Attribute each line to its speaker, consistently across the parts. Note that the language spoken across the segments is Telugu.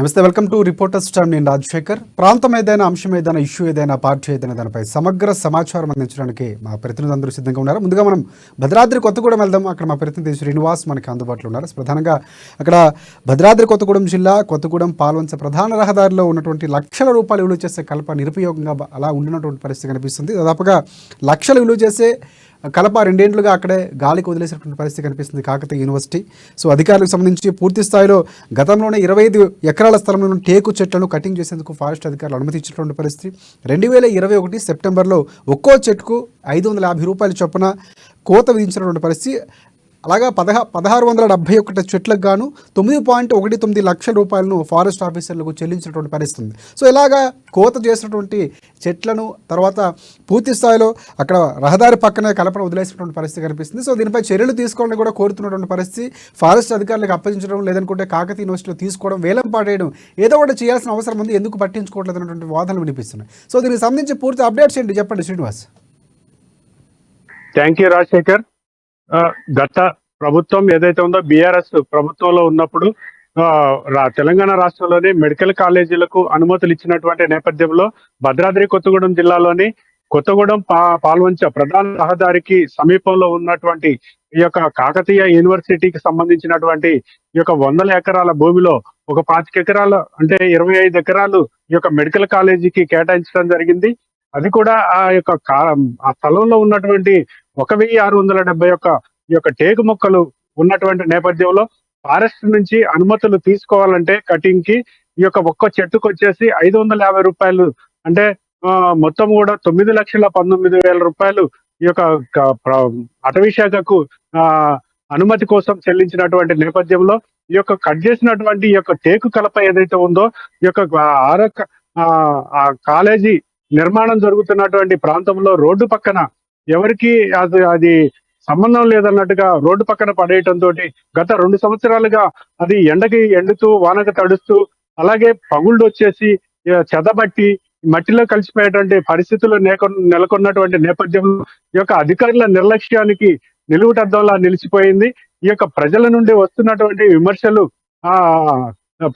Speaker 1: నమస్తే, వెల్కమ్ టు రిపోర్టర్స్ టైమ్. నేను రాజశేఖర్. ప్రాంతం ఏదైనా, అంశం ఏదైనా, ఇష్యూ ఏదైనా, పార్టీ ఏదైనా దానిపై సమగ్ర సమాచారం అందించడానికి మా ప్రతినిధులు అందరూ సిద్ధంగా ఉన్నారు. ముందుగా మనం భద్రాద్రి కొత్తగూడెం వెళ్దాం. అక్కడ మా ప్రతినిధి శ్రీనివాస్ మనకి అందుబాటులో ఉన్నారు. ప్రధానంగా అక్కడ భద్రాద్రి కొత్తగూడెం జిల్లా కొత్తగూడెం పాల్వంచ ప్రధాన రహదారిలో ఉన్నటువంటి లక్షల రూపాయలు విలువ చేసే కలప నిరుపయోగంగా అలా ఉండినటువంటి పరిస్థితి కనిపిస్తుంది. దాదాపుగా లక్షలు విలువ చేసే కలప రెండేండ్లుగా అక్కడే గాలికి వదిలేసినటువంటి పరిస్థితి కనిపిస్తుంది కాకతీయ యూనివర్సిటీ. సో అధికారులకు సంబంధించి పూర్తి స్థాయిలో గతంలోనే 25 ఎకరాల స్థలంలో టేకు చెట్లను కటింగ్ చేసేందుకు ఫారెస్ట్ అధికారులు అనుమతి ఇచ్చినటువంటి పరిస్థితి. 2021 సెప్టెంబర్లో ఒక్కో చెట్టుకు 550 రూపాయల చొప్పున కోత విధించినటువంటి పరిస్థితి. అలాగా 1671 చెట్లకు గాను 9.19 లక్షల రూపాయలను ఫారెస్ట్ ఆఫీసర్లకు చెల్లించినటువంటి పరిస్థితి ఉంది. సో ఇలాగా కోత చేసినటువంటి చెట్లను తర్వాత పూర్తి స్థాయిలో అక్కడ రహదారి పక్కనే కలపను వదిలేసినటువంటి పరిస్థితి కనిపిస్తుంది. సో దీనిపై చర్యలు తీసుకోవాలని కూడా కోరుతున్నటువంటి పరిస్థితి. ఫారెస్ట్ అధికారులకు అప్పగించడం, లేదనుకుంటే కాకతీయ యూనివర్సిటీలో తీసుకోవడం, వేలం పాడేయడం, ఏదో ఒకటి చేయాల్సిన అవసరం ఉంది, ఎందుకు పట్టించుకోవట్లేదు అనేటువంటి వాదనలు వినిపిస్తున్నాయి. సో దీనికి సంబంధించి పూర్తి అప్డేట్స్ ఏంటి చెప్పండి శ్రీనివాస్.
Speaker 2: Thank you Rajasekhar. గత ప్రభుత్వం ఏదైతే ఉందో బీఆర్ఎస్ ప్రభుత్వంలో ఉన్నప్పుడు తెలంగాణ రాష్ట్రంలోని మెడికల్ కాలేజీలకు అనుమతులు ఇచ్చినటువంటి నేపథ్యంలో భద్రాద్రి కొత్తగూడెం జిల్లాలోని కొత్తగూడెం పాల్వంచ ప్రధాన రహదారికి సమీపంలో ఉన్నటువంటి ఈ యొక్క కాకతీయ యూనివర్సిటీకి సంబంధించినటువంటి ఈ యొక్క 100 ఎకరాల భూమిలో ఒక 25 ఎకరాలు అంటే 25 ఎకరాలు ఈ యొక్క మెడికల్ కాలేజీకి కేటాయించడం జరిగింది. అది కూడా ఆ స్థలంలో ఉన్నటువంటి 1671 ఈ యొక్క టేకు మొక్కలు ఉన్నటువంటి నేపథ్యంలో ఫారెస్ట్ నుంచి అనుమతులు తీసుకోవాలంటే కటింగ్ కి ఈ యొక్క ఒక్క చెట్టుకు వచ్చేసి 550 రూపాయలు అంటే మొత్తం కూడా 9,19,000 రూపాయలు ఈ యొక్క అటవీ శాఖకు అనుమతి కోసం చెల్లించినటువంటి నేపథ్యంలో ఈ యొక్క కట్ చేసినటువంటి ఈ యొక్క టేకు కలప ఏదైతే ఉందో ఈ యొక్క కాలేజీ నిర్మాణం జరుగుతున్నటువంటి ప్రాంతంలో రోడ్డు పక్కన ఎవరికి అది సంబంధం లేదన్నట్టుగా రోడ్డు పక్కన పడేయటంతో గత 2 సంవత్సరాలుగా అది ఎండకి ఎండుతూ వానకు తడుస్తూ అలాగే పగుళ్ళు వచ్చేసి చెదబట్టి మట్టిలో కలిసిపోయేటువంటి పరిస్థితులు నెలకొన్నటువంటి నేపథ్యంలో ఈ యొక్క అధికారుల నిర్లక్ష్యానికి నిలువుటద్దంలా నిలిచిపోయింది. ఈ యొక్క ప్రజల నుండి వస్తున్నటువంటి విమర్శలు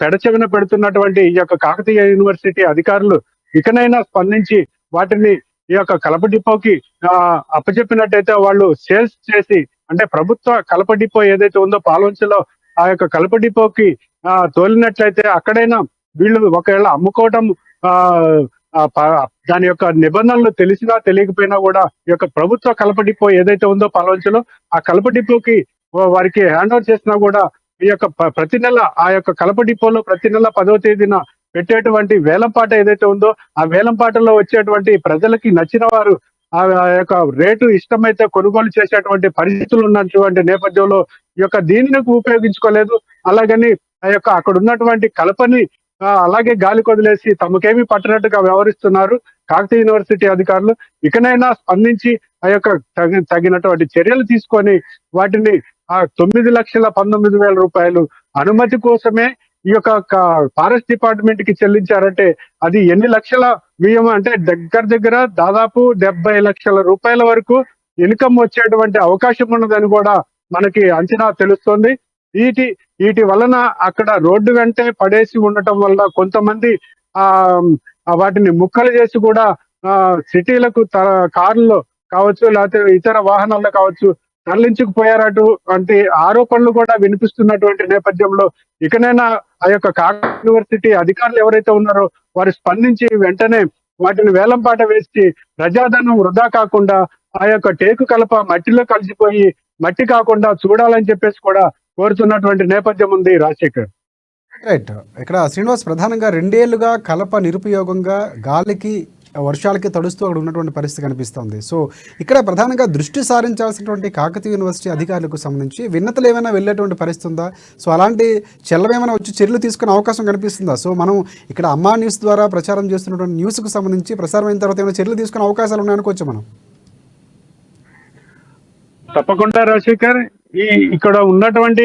Speaker 2: పెడచెవిన పెడుతున్నటువంటి ఈ యొక్క కాకతీయ యూనివర్సిటీ అధికారులు ఇకనైనా స్పందించి వాటిని ఈ యొక్క కలప డిపోకి అప్పచెప్పినట్టయితే వాళ్ళు సేల్స్ చేసి అంటే ప్రభుత్వ కలప డిపో ఏదైతే ఉందో పాల్వంచలో ఆ యొక్క కలప డిపోకి తోలినట్లయితే అక్కడైనా వీళ్ళు ఒకవేళ అమ్ముకోవటం దాని యొక్క నిబంధనలు తెలిసినా తెలియకపోయినా కూడా ఈ యొక్క ప్రభుత్వ కలప డిపో ఏదైతే ఉందో పాల్వంచలో ఆ కలప డిపోకి వారికి హ్యాండ్ ఓవర్ చేసినా కూడా ఈ యొక్క ప్రతి నెల ఆ యొక్క కలప డిపోలో ప్రతి నెల 10వ తేదీన పెట్టేటువంటి వేలంపాట ఏదైతే ఉందో ఆ వేలంపాటలో వచ్చేటువంటి ప్రజలకి నచ్చిన వారు ఆ యొక్క రేటు ఇష్టమైతే కొనుగోలు చేసేటువంటి పరిస్థితులు ఉన్నటువంటి నేపథ్యంలో ఈ యొక్క దీనిని ఉపయోగించుకోలేదు. అలాగని ఆ యొక్క అక్కడ ఉన్నటువంటి కలపని అలాగే గాలి కొదిలేసి తమకేమీ పట్టినట్టుగా వ్యవహరిస్తున్నారు కాకతీయ యూనివర్సిటీ అధికారులు. ఇకనైనా స్పందించి ఆ యొక్క తగినటువంటి చర్యలు తీసుకొని వాటిని 9,19,000 రూపాయలు అనుమతి కోసమే ఈ యొక్క ఫారెస్ట్ డిపార్ట్మెంట్ కి చెల్లించారంటే అది ఎన్ని లక్షల వ్యయం అంటే దగ్గర దాదాపు 70 లక్షల రూపాయల వరకు ఇన్కమ్ వచ్చేటువంటి అవకాశం ఉన్నదని కూడా మనకి అంచనా తెలుస్తోంది. వీటి వలన అక్కడ రోడ్డు వెంటే పడేసి ఉండటం వల్ల కొంతమంది వాటిని ముక్కలు చేసి కూడా సిటీలకు కార్లలో కావచ్చు లేకపోతే ఇతర వాహనాల్లో కావచ్చు తరలించుకుపోయారటు వంటి ఆరోపణలు కూడా వినిపిస్తున్నటువంటి నేపథ్యంలో ఇకనైనా ఆ యొక్క కాకతీయ యూనివర్సిటీ అధికారులు ఎవరైతే ఉన్నారో వారు స్పందించి వెంటనే వాటిని వేలంపాట వేసి ప్రజాధనం వృధా కాకుండా ఆ యొక్క టేకు కలప మట్టిలో కలిసిపోయి మట్టి కాకుండా చూడాలని చెప్పేసి కూడా కోరుతున్నటువంటి నేపథ్యం ఉంది రాజశేఖర్.
Speaker 1: రైట్. ఇక్కడ శ్రీనివాస్, ప్రధానంగా 2 ఏళ్లుగా కలప నిరుపయోగంగా గాలికి వర్షాలకి తడుస్తూ అక్కడ ఉన్నటువంటి పరిస్థితి కనిపిస్తుంది. సో ఇక్కడ ప్రధానంగా దృష్టి సారించాల్సినటువంటి కాకతీయ యూనివర్సిటీ అధికారులకు సంబంధించి విన్నతలు ఏమైనా వెళ్ళేటువంటి పరిస్థితి ఉందా? సో అలాంటి చెల్లమేమైనా వచ్చి చర్యలు తీసుకునే అవకాశం కనిపిస్తుందా? సో మనం ఇక్కడ అమ్మా న్యూస్ ద్వారా ప్రచారం చేస్తున్నటువంటి న్యూస్కు సంబంధించి ప్రసారం అయిన తర్వాత ఏమైనా చర్యలు తీసుకునే అవకాశాలు ఉన్నాయనుకోవచ్చు మనం?
Speaker 2: తప్పకుండా రాజశేఖర్. ఇక్కడ ఉన్నటువంటి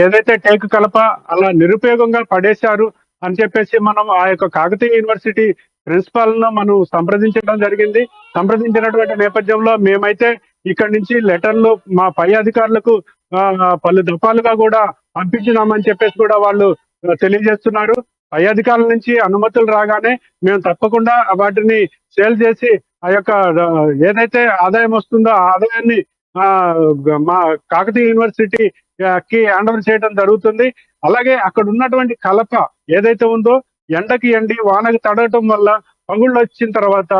Speaker 2: ఏదైతే టేకు కలప అలా నిరుపయోగంగా పడేశారు అని చెప్పేసి మనం ఆ యొక్క కాకతీయ యూనివర్సిటీ ప్రిన్సిపాల్ ను మనం సంప్రదించడం జరిగింది. సంప్రదించినటువంటి నేపథ్యంలో మేమైతే ఇక్కడి నుంచి లెటర్లు మా పై అధికారులకు పలు దఫాలుగా కూడా పంపించినామని చెప్పేసి కూడా వాళ్ళు తెలియజేస్తున్నారు. పై అధికారుల నుంచి అనుమతులు రాగానే మేము తప్పకుండా వాటిని సేల్ చేసి ఆ యొక్క ఏదైతే ఆదాయం వస్తుందో ఆ ఆదాయాన్ని మా కాకతీయ యూనివర్సిటీ కి హ్యాండ్ ఓవర్ చేయడం జరుగుతుంది. అలాగే అక్కడ ఉన్నటువంటి కలప ఏదైతే ఉందో ఎండకి ఎండి వానకి తడగటం వల్ల పగుళ్ళు వచ్చిన తర్వాత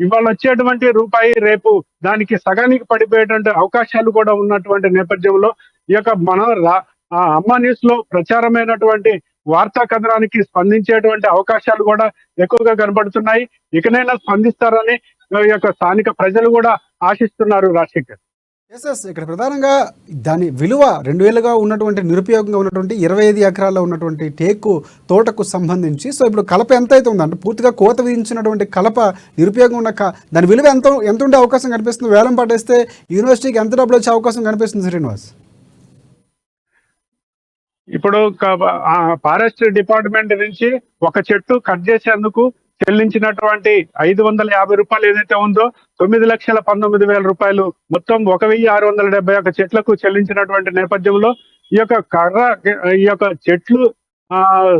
Speaker 2: ఇవాళ వచ్చేటువంటి రూపాయి రేపు దానికి సగానికి పడిపోయేటువంటి అవకాశాలు కూడా ఉన్నటువంటి నేపథ్యంలో ఈ యొక్క మన అమ్మ న్యూస్ లో ప్రచారమైనటువంటి వార్తా కథనానికి స్పందించేటువంటి అవకాశాలు కూడా ఎక్కువగా కనబడుతున్నాయి. ఇకనైనా స్పందిస్తారని ఈ యొక్క స్థానిక ప్రజలు కూడా ఆశిస్తున్నారు. రాజశేఖర్,
Speaker 1: ఎస్ ఇక్కడ ప్రధానంగా దాని విలువ 2000గా ఉన్నటువంటి నిరుపయోగంగా ఉన్నటువంటి 25 ఎకరాల్లో ఉన్నటువంటి టేకు తోటకు సంబంధించి సో ఇప్పుడు కలప ఎంత అయితే ఉందంటే పూర్తిగా కోత విధించినటువంటి కలప నిరుపయోగం ఉన్న దాని విలువ ఎంత ఉండే అవకాశం కనిపిస్తుంది? వేలం పట్టేస్తే యూనివర్సిటీకి ఎంత డబ్బులు వచ్చే అవకాశం కనిపిస్తుంది శ్రీనివాస్?
Speaker 2: ఇప్పుడు ఫారెస్ట్ డిపార్ట్మెంట్ నుంచి ఒక చెట్టు కట్ చేసేందుకు చెల్లించినటువంటి 550 రూపాయలు ఏదైతే ఉందో 9,19,000 రూపాయలు మొత్తం 1,671 చెట్లకు చెల్లించినటువంటి నేపథ్యంలో ఈ యొక్క చెట్లు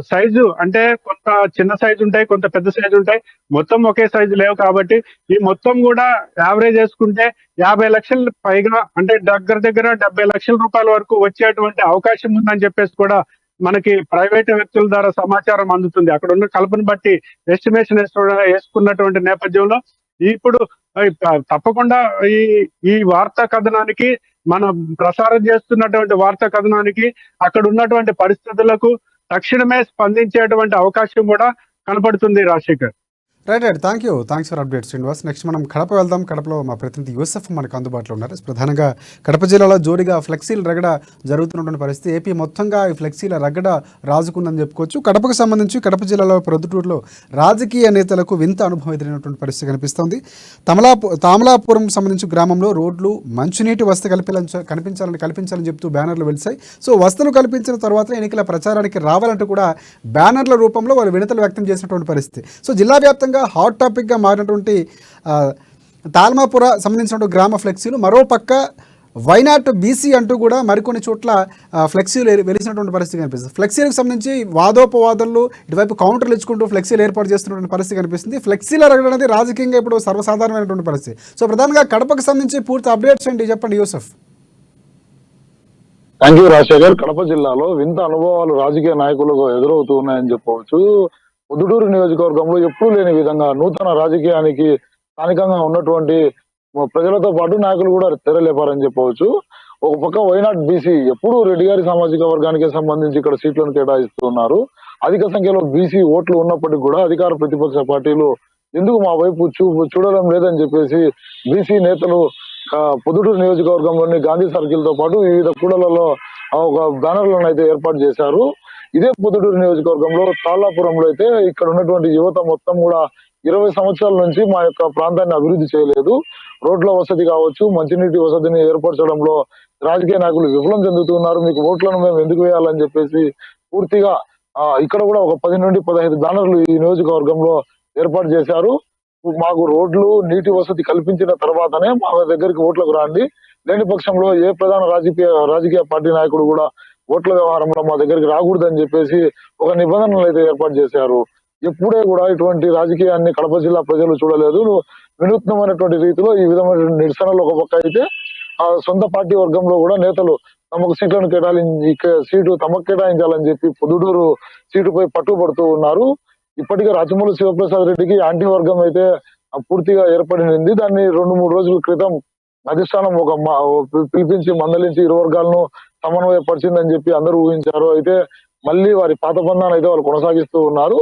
Speaker 2: సైజు అంటే కొంత చిన్న సైజు ఉంటాయి, కొంత పెద్ద సైజు ఉంటాయి, మొత్తం ఒకే సైజు లేవు. కాబట్టి ఈ మొత్తం కూడా యావరేజ్ చేసుకుంటే 50 లక్షల పైగా అంటే దగ్గర 70 లక్షల రూపాయల వరకు వచ్చేటువంటి అవకాశం ఉందని చెప్పేసి కూడా మనకి ప్రైవేట్ వ్యక్తుల ద్వారా సమాచారం అందుతుంది. అక్కడ ఉన్న కల్పన బట్టి ఎస్టిమేషన్ వేసుకున్నటువంటి నేపథ్యంలో ఇప్పుడు తప్పకుండా ఈ వార్తా కథనానికి మనం ప్రసారం చేస్తున్నటువంటి వార్తా కథనానికి అక్కడ ఉన్నటువంటి పరిస్థితులకు తక్షణమే స్పందించేటువంటి అవకాశం కూడా కనపడుతుంది. Rajasekhar,
Speaker 1: right thanks for update Srinivas. Next మనం కడప వెళ్దాం. కడపలో మా ప్రతినిధి యూసఫ్ మనకు అందుబాటులో ఉన్నారు. ప్రధానంగా కడప జిల్లాలో జోరుగా ఫ్లెక్సీల రగడ జరుగుతున్నటువంటి పరిస్థితి. ఏపీ మొత్తంగా ఈ ఫ్లెక్సీల రగడ రాజుకుందని చెప్పుకోవచ్చు. కడపకు సంబంధించి కడప జిల్లాలో ప్రొద్దుటూరులో రాజకీయ నేతలకు వింత అనుభవం ఎదురైనటువంటి పరిస్థితి కనిపిస్తోంది. తామలాపురం సంబంధించి గ్రామంలో రోడ్లు మంచినీటి వసతి కల్పించాలని చెప్తూ బ్యానర్లు వెలిసాయి. సో వసతులు కల్పించిన తర్వాత ఎన్నికల ప్రచారానికి రావాలంటూ కూడా బ్యానర్ల రూపంలో వాళ్ళు వినతులు వ్యక్తం చేసినటువంటి పరిస్థితి. సో జిల్లా వ్యాప్తంగా హాట్ టాపిక్గా మారినటువంటి తాల్మాపుర సంబంధించిన గ్రామ ఫ్లెక్సీలు, మరోపక్క వైనాట్ బీసీ అంటూ కూడా మరికొన్ని చోట్ల ఫ్లెక్సీలు వెలిసినటువంటి పరిస్థితి కనిపిస్తుంది. ఫ్లెక్సీలకు సంబంధించి వాదోపవాదాలు ఇటువైపు కౌంటర్లు ఇచ్చుకుంటూ ఫ్లెక్సీలు ఏర్పాటు చేస్తున్నటువంటి పరిస్థితి కనిపిస్తుంది. ఫ్లెక్సీల రగడ అనేది రాజకీయంగా ఇప్పుడు సర్వసాధారణమైనటువంటి పరిస్థితి. సో ప్రధానంగా కడపకు సంబంధించి పూర్తి అప్డేట్స్ ఏంటి చెప్పండి యూసఫ్.
Speaker 3: Thank you Rajasekhar. కడప జిల్లాలో వింత అనుభవాలు రాజకీయ నాయకులకు ఎదురవుతూ ఉన్నాయని చెప్పవచ్చు. పొద్దుటూరు నియోజకవర్గంలో ఎప్పుడూ లేని విధంగా నూతన రాజకీయానికి స్థానికంగా ఉన్నటువంటి ప్రజలతో పాటు నాయకులు కూడా తెరలేపారని చెప్పవచ్చు. ఒక పక్క వైనాట్ బీసీ ఎప్పుడు రెడ్డి గారి సామాజిక వర్గానికి సంబంధించి ఇక్కడ సీట్లను కేటాయిస్తున్నారు. అధిక సంఖ్యలో బీసీ ఓట్లు ఉన్నప్పటికీ కూడా అధికార ప్రతిపక్ష పార్టీలు ఎందుకు మా వైపు చూడడం లేదని చెప్పేసి బీసీ నేతలు పొద్దుటూరు నియోజకవర్గంలోని గాంధీ సర్కిల్ తో పాటు వివిధ కూడలలో ఒక బ్యానర్లను అయితే ఏర్పాటు చేశారు. ఇదే పొద్దుటూరు నియోజకవర్గంలో తాళ్ళాపురంలో అయితే ఇక్కడ ఉన్నటువంటి యువత మొత్తం కూడా 20 సంవత్సరాల నుంచి మా యొక్క ప్రాంతాన్ని అభివృద్ధి చేయలేదు. రోడ్ల వసతి కావచ్చు, మంచినీటి వసతిని ఏర్పరచడంలో రాజకీయ నాయకులు విఫలం చెందుతున్నారు. మీకు ఓట్లను మేము ఎందుకు వేయాలని చెప్పేసి పూర్తిగా ఇక్కడ కూడా ఒక 10 నుండి 15 బ్యానర్లు ఈ నియోజకవర్గంలో ఏర్పాటు చేశారు. మాకు రోడ్లు, నీటి వసతి కల్పించిన తర్వాతనే మా దగ్గరికి ఓట్లకు రాండి, లేని పక్షంలో ఏ ప్రధాన రాజకీయ పార్టీ నాయకుడు కూడా ఓట్ల వ్యవహారంలో మా దగ్గరికి రాకూడదని చెప్పేసి ఒక నిబంధనలు అయితే ఏర్పాటు చేశారు. ఎప్పుడే కూడా ఇటువంటి రాజకీయాన్ని కడప జిల్లా ప్రజలు చూడలేదు. వినూత్నమైనటువంటి రీతిలో ఈ విధమైన నిరసనలు ఒక పక్క అయితే సొంత పార్టీ వర్గంలో కూడా నేతలు తమకు సీట్లను సీటు తమకు కేటాయించాలని చెప్పి పొద్దుటూరు సీటుపై పట్టుబడుతూ ఉన్నారు. ఇప్పటికే రాచమూలు శివప్రసాద్ రెడ్డికి యాంటీ వర్గం అయితే పూర్తిగా ఏర్పడింది. దాన్ని 2-3 రోజుల క్రితం అధిష్టానం పిలిపించి మందలించి ఇరు వర్గాలను సమన్వయపరిచిందని చెప్పి అందరూ ఊహించారు. అయితే మళ్ళీ వారి పాత బంధాన్ని అయితే వాళ్ళు కొనసాగిస్తూ ఉన్నారు.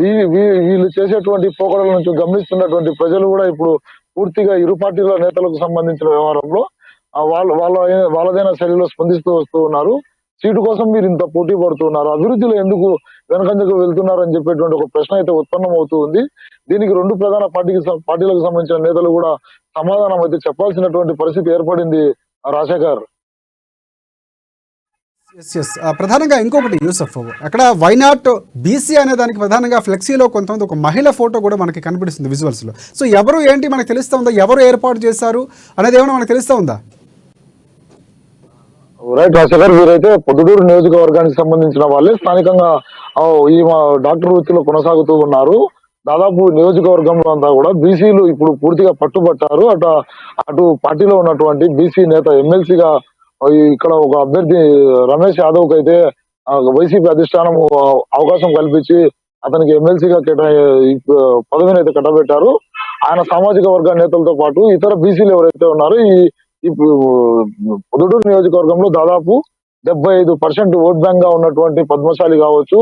Speaker 3: వీళ్ళు చేసేటువంటి పోకడల నుంచి గమనిస్తున్నటువంటి ప్రజలు కూడా ఇప్పుడు పూర్తిగా ఇరు పార్టీల నేతలకు సంబంధించిన వ్యవహారంలో వాళ్ళదైన శైలిలో స్పందిస్తూ వస్తూ ఉన్నారు. సీటు కోసం మీరు ఇంత పోటీ పడుతున్నారు, అభివృద్ధిలో ఎందుకు వెనకంజకు వెళ్తున్నారు అని చెప్పేటువంటి ఒక ప్రశ్న అయితే ఉత్పన్నం అవుతూ ఉంది. దీనికి 2 ప్రధాన పార్టీలకు సంబంధించిన నేతలు కూడా సమాధానం అయితే చెప్పాల్సినటువంటి పరిస్థితి ఏర్పడింది. రాజశేఖర్,
Speaker 1: ప్రధానంగా ఇంకొకటి యూసఫ్, అక్కడ వైనాట్ బీసీ అనే దానికి ప్రధానంగా ఫ్లెక్సీలో కొంతమంది ఒక మహిళ ఫోటో కూడా మనకి కనిపిస్తుంది విజువల్స్లో. సో ఎవరు ఏంటి మనకు తెలుస్తూ ఉందా, ఎవరు ఏర్పాటు చేశారు అనేది ఏమైనా మనకు తెలుస్తూ ఉందా?
Speaker 3: రైట్ రాజశేఖర్, వీరైతే పొద్దుటూరు నియోజకవర్గానికి సంబంధించిన వాళ్ళే స్థానికంగా ఈ డాక్టర్ వృత్తిలో కొనసాగుతూ ఉన్నారు. దాదాపు నియోజకవర్గంలో అంతా కూడా బీసీలు ఇప్పుడు పూర్తిగా పట్టుబట్టారు. అటు పార్టీలో ఉన్నటువంటి బీసీ నేత ఎమ్మెల్సీగా ఇక్కడ ఒక అభ్యర్థి రమేష్ యాదవ్ కి అయితే వైసీపీ అధిష్టానం అవకాశం కల్పించి అతనికి ఎమ్మెల్సీగా పదవిని అయితే కట్టబెట్టారు. ఆయన సామాజిక వర్గ నేతలతో పాటు ఇతర బీసీలు ఎవరైతే ఉన్నారో ఈ పొద్దుటూరు నియోజకవర్గంలో దాదాపు 75% ఓట్ బ్యాంక్ గా ఉన్నటువంటి పద్మశాలి కావచ్చు,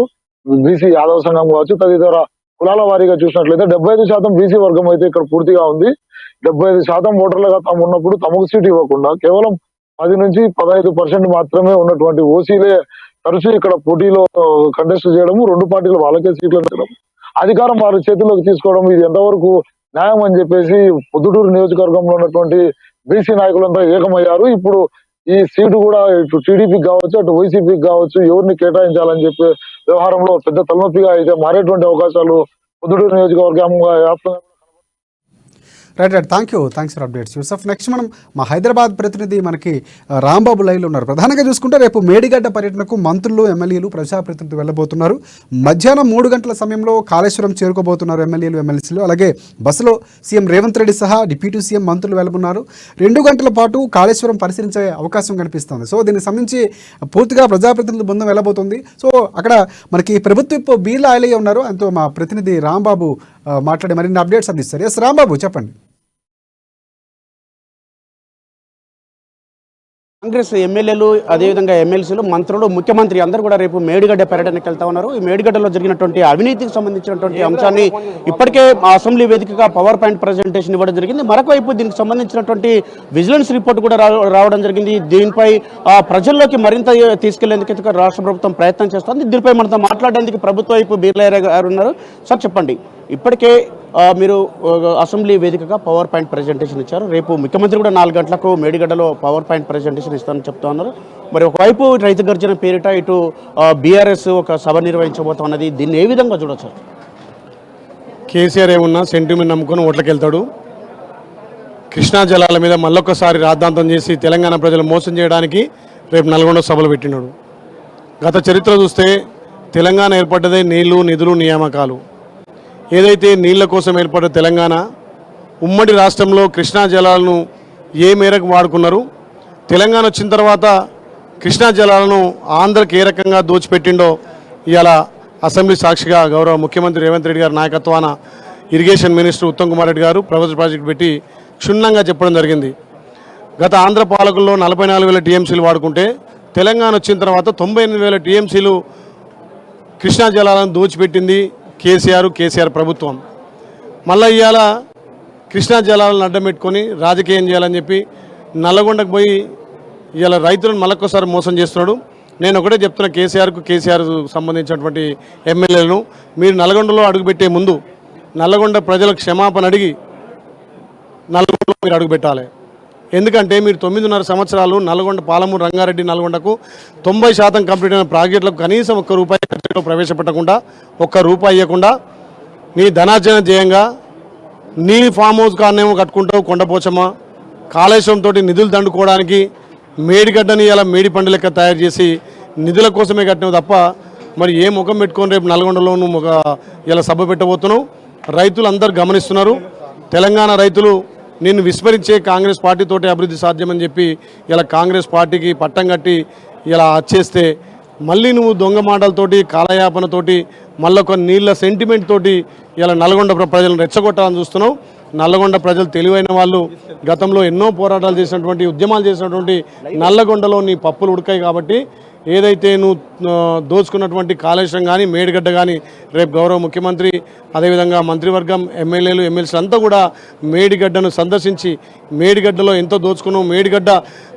Speaker 3: బీసీ యాదవ సంఘం కావచ్చు, తదితర కులాల వారీగా చూసినట్లయితే 75% బీసీ వర్గం అయితే ఇక్కడ పూర్తిగా ఉంది. 75% ఓటర్లుగా తాము ఉన్నప్పుడు తమకు సీట్ ఇవ్వకుండా కేవలం 10 నుంచి 15% మాత్రమే ఉన్నటువంటి ఓసీలే తరచూ ఇక్కడ పోటీలో కంటెస్ట్ చేయడం, 2 పార్టీలు వాళ్ళకే సీట్లు ఇవ్వడం, అధికారం వారి చేతుల్లోకి తీసుకోవడం, ఇది ఎంతవరకు న్యాయం అని చెప్పేసి పొద్దుటూరు నియోజకవర్గంలో ఉన్నటువంటి బీసీ నాయకులంతా ఏకమయ్యారు. ఇప్పుడు ఈ సీటు కూడా ఇటు టీడీపీకి కావచ్చు, అటు వైసీపీకి కావచ్చు, ఎవరిని కేటాయించాలని చెప్పే వ్యవహారంలో పెద్ద తలనొప్పిగా అయితే మారేటువంటి అవకాశాలు పొద్దుటూరు నియోజకవర్గం వ్యాప్తంగా.
Speaker 1: Right thanks for updates Yusuf. Next మనం మా హైదరాబాద్ ప్రతినిధి మనకి రాంబాబు లైవ్లో ఉన్నారు. ప్రధానంగా చూసుకుంటే రేపు మేడిగడ్డ పర్యటనకు మంత్రులు, ఎమ్మెల్యేలు, ప్రజాప్రతినిధులు వెళ్ళబోతున్నారు. మధ్యాహ్నం 3 గంటల సమయంలో కాళేశ్వరం చేరుకోబోతున్నారు ఎమ్మెల్యేలు, ఎమ్మెల్సీలు. అలాగే బస్సులో సీఎం రేవంత్ రెడ్డి సహా డిప్యూటీ సీఎం మంత్రులు వెళ్ళబోతున్నారు. 2 గంటల పాటు కాళేశ్వరం పరిశీలించే అవకాశం కనిపిస్తుంది. సో దీనికి సంబంధించి పూర్తిగా ప్రజాప్రతినిధుల బృందం వెళ్ళబోతుంది. సో అక్కడ మనకి ప్రభుత్వ బీర్లా ఆయలయ్య ఉన్నారు. అంతో మా ప్రతినిధి రాంబాబు మాట్లాడి మరిన్ని అప్డేట్స్ అందిస్తారు. ఎస్ రాంబాబు, చెప్పండి.
Speaker 4: కాంగ్రెస్ ఎమ్మెల్యేలు, అదేవిధంగా ఎమ్మెల్సీలు, మంత్రులు, ముఖ్యమంత్రి అందరూ కూడా రేపు మేడిగడ్డ పర్యటనకు వెళ్తా ఉన్నారు. ఈ మేడిగడ్డలో జరిగినటువంటి అవినీతికి సంబంధించినటువంటి అంశాన్ని ఇప్పటికే అసెంబ్లీ వేదికగా పవర్ పాయింట్ ప్రజెంటేషన్ ఇవ్వడం జరిగింది. మరొక వైపు దీనికి సంబంధించినటువంటి విజిలెన్స్ రిపోర్ట్ కూడా రావడం జరిగింది. దీనిపై ప్రజల్లోకి మరింత తీసుకెళ్లేందుకు రాష్ట్ర ప్రభుత్వం ప్రయత్నం చేస్తుంది. దీనిపై మనతో మాట్లాడడానికి ప్రభుత్వ వైపు బీర్లయ్య గారు ఉన్నారు. సార్ చెప్పండి, ఇప్పటికే మీరు అసెంబ్లీ వేదికగా పవర్ పాయింట్ ప్రజెంటేషన్ ఇచ్చారు. రేపు ముఖ్యమంత్రి కూడా 4 గంటలకు మేడిగడ్డలో పవర్ పాయింట్ ప్రజెంటేషన్ ఇస్తానని చెప్తా ఉన్నారు. మరి ఒకవైపు రైతు గర్జన పేరిట ఇటు బీఆర్ఎస్ ఒక సభ నిర్వహించబోతున్నది. దీన్ని ఏ విధంగా చూడొచ్చు?
Speaker 5: కేసీఆర్ ఏమున్నా సెంటిమెంట్ నమ్ముకొని ఓట్లకి వెళ్తాడు. కృష్ణా జలాల మీద మళ్ళొక్కసారి రాద్ధాంతం చేసి తెలంగాణ ప్రజలు మోసం చేయడానికి రేపు నల్గొండ సభలు పెట్టినాడు. గత చరిత్ర చూస్తే తెలంగాణ ఏర్పడ్డదే నీళ్లు, నిధులు, నియామకాలు. ఏదైతే నీళ్ల కోసం ఏర్పడ్డ తెలంగాణ ఉమ్మడి రాష్ట్రంలో కృష్ణా జలాలను ఏ మేరకు వాడుకున్నారు, తెలంగాణ వచ్చిన తర్వాత కృష్ణా జలాలను ఆంధ్రకి ఏ రకంగా దోచిపెట్టిండో ఇవాళ అసెంబ్లీ సాక్షిగా గౌరవ ముఖ్యమంత్రి రేవంత్ రెడ్డి గారి నాయకత్వాన ఇరిగేషన్ మినిస్టర్ ఉత్తమ్ కుమార్ రెడ్డి గారు ప్రాజెక్టు పెట్టి క్షుణ్ణంగా చెప్పడం జరిగింది. గత ఆంధ్ర పాలకుల్లో 44,000 టీఎంసీలు వాడుకుంటే తెలంగాణ వచ్చిన తర్వాత 98,000 టీఎంసీలు కృష్ణా జలాలను దోచిపెట్టింది కేసీఆర్ ప్రభుత్వం. మళ్ళీ ఇవాళ కృష్ణా జలాలను అడ్డం పెట్టుకొని రాజకీయం చేయాలని చెప్పి నల్లగొండకు పోయి ఇవాళ రైతులను మళ్ళొక్కసారి మోసం చేస్తున్నాడు. నేను ఒకటే చెప్తున్నా కేసీఆర్ సంబంధించినటువంటి ఎమ్మెల్యేలను, మీరు నల్లగొండలో అడుగుపెట్టే ముందు నల్లగొండ ప్రజలకు క్షమాపణ అడిగి నల్లగొండలో మీరు అడుగుపెట్టాలి. ఎందుకంటే మీరు 9.5 సంవత్సరాలు నల్గొండ, పాలమూరు, రంగారెడ్డి, నల్గొండకు 90% కంప్లీట్ అయిన ప్రాజెక్టులకు కనీసం ₹1 ఖర్చులో ప్రవేశపెట్టకుండా, ₹1 ఇవ్వకుండా నీ ధనార్జన జయంగా నీ ఫామ్ హౌస్ కారణేమో కట్టుకుంటావు కొండపోచమ్మ. కాళేశ్వరంతో నిధులు దండుకోవడానికి మేడిగడ్డని ఇలా మేడి పండు లెక్క తయారు చేసి నిధుల కోసమే కట్టినవి తప్ప మరి ఏ ముఖం పెట్టుకొని రేపు నల్గొండలో నువ్వు ఒక ఇలా సభ పెట్టబోతున్నావు. రైతులు అందరూ గమనిస్తున్నారు. తెలంగాణ రైతులు నిన్ను విస్మరించే కాంగ్రెస్ పార్టీతోటి అభివృద్ధి సాధ్యమని చెప్పి ఇలా కాంగ్రెస్ పార్టీకి పట్టం కట్టి ఇలా వచ్చేస్తే మళ్ళీ నువ్వు దొంగ మాటలతోటి, కాలయాపనతోటి, మళ్ళొక నీళ్ళ సెంటిమెంట్ తోటి ఇలా నల్గొండ ప్రజలను రెచ్చగొట్టాలని చూస్తున్నావు. నల్లగొండ ప్రజలు తెలివైన వాళ్ళు, గతంలో ఎన్నో పోరాటాలు చేసినటువంటి, ఉద్యమాలు చేసినటువంటి నల్లగొండలో నీ పప్పులు ఉడకాయి. కాబట్టి ఏదైతే నువ్వు దోచుకున్నటువంటి కాళేశ్వరం కానీ, మేడిగడ్డ కానీ రేపు గౌరవ ముఖ్యమంత్రి, అదేవిధంగా మంత్రివర్గం, ఎమ్మెల్యేలు, ఎమ్మెల్సీలు అంతా కూడా మేడిగడ్డను సందర్శించి మేడిగడ్డలో ఎంతో దోచుకున్నావు,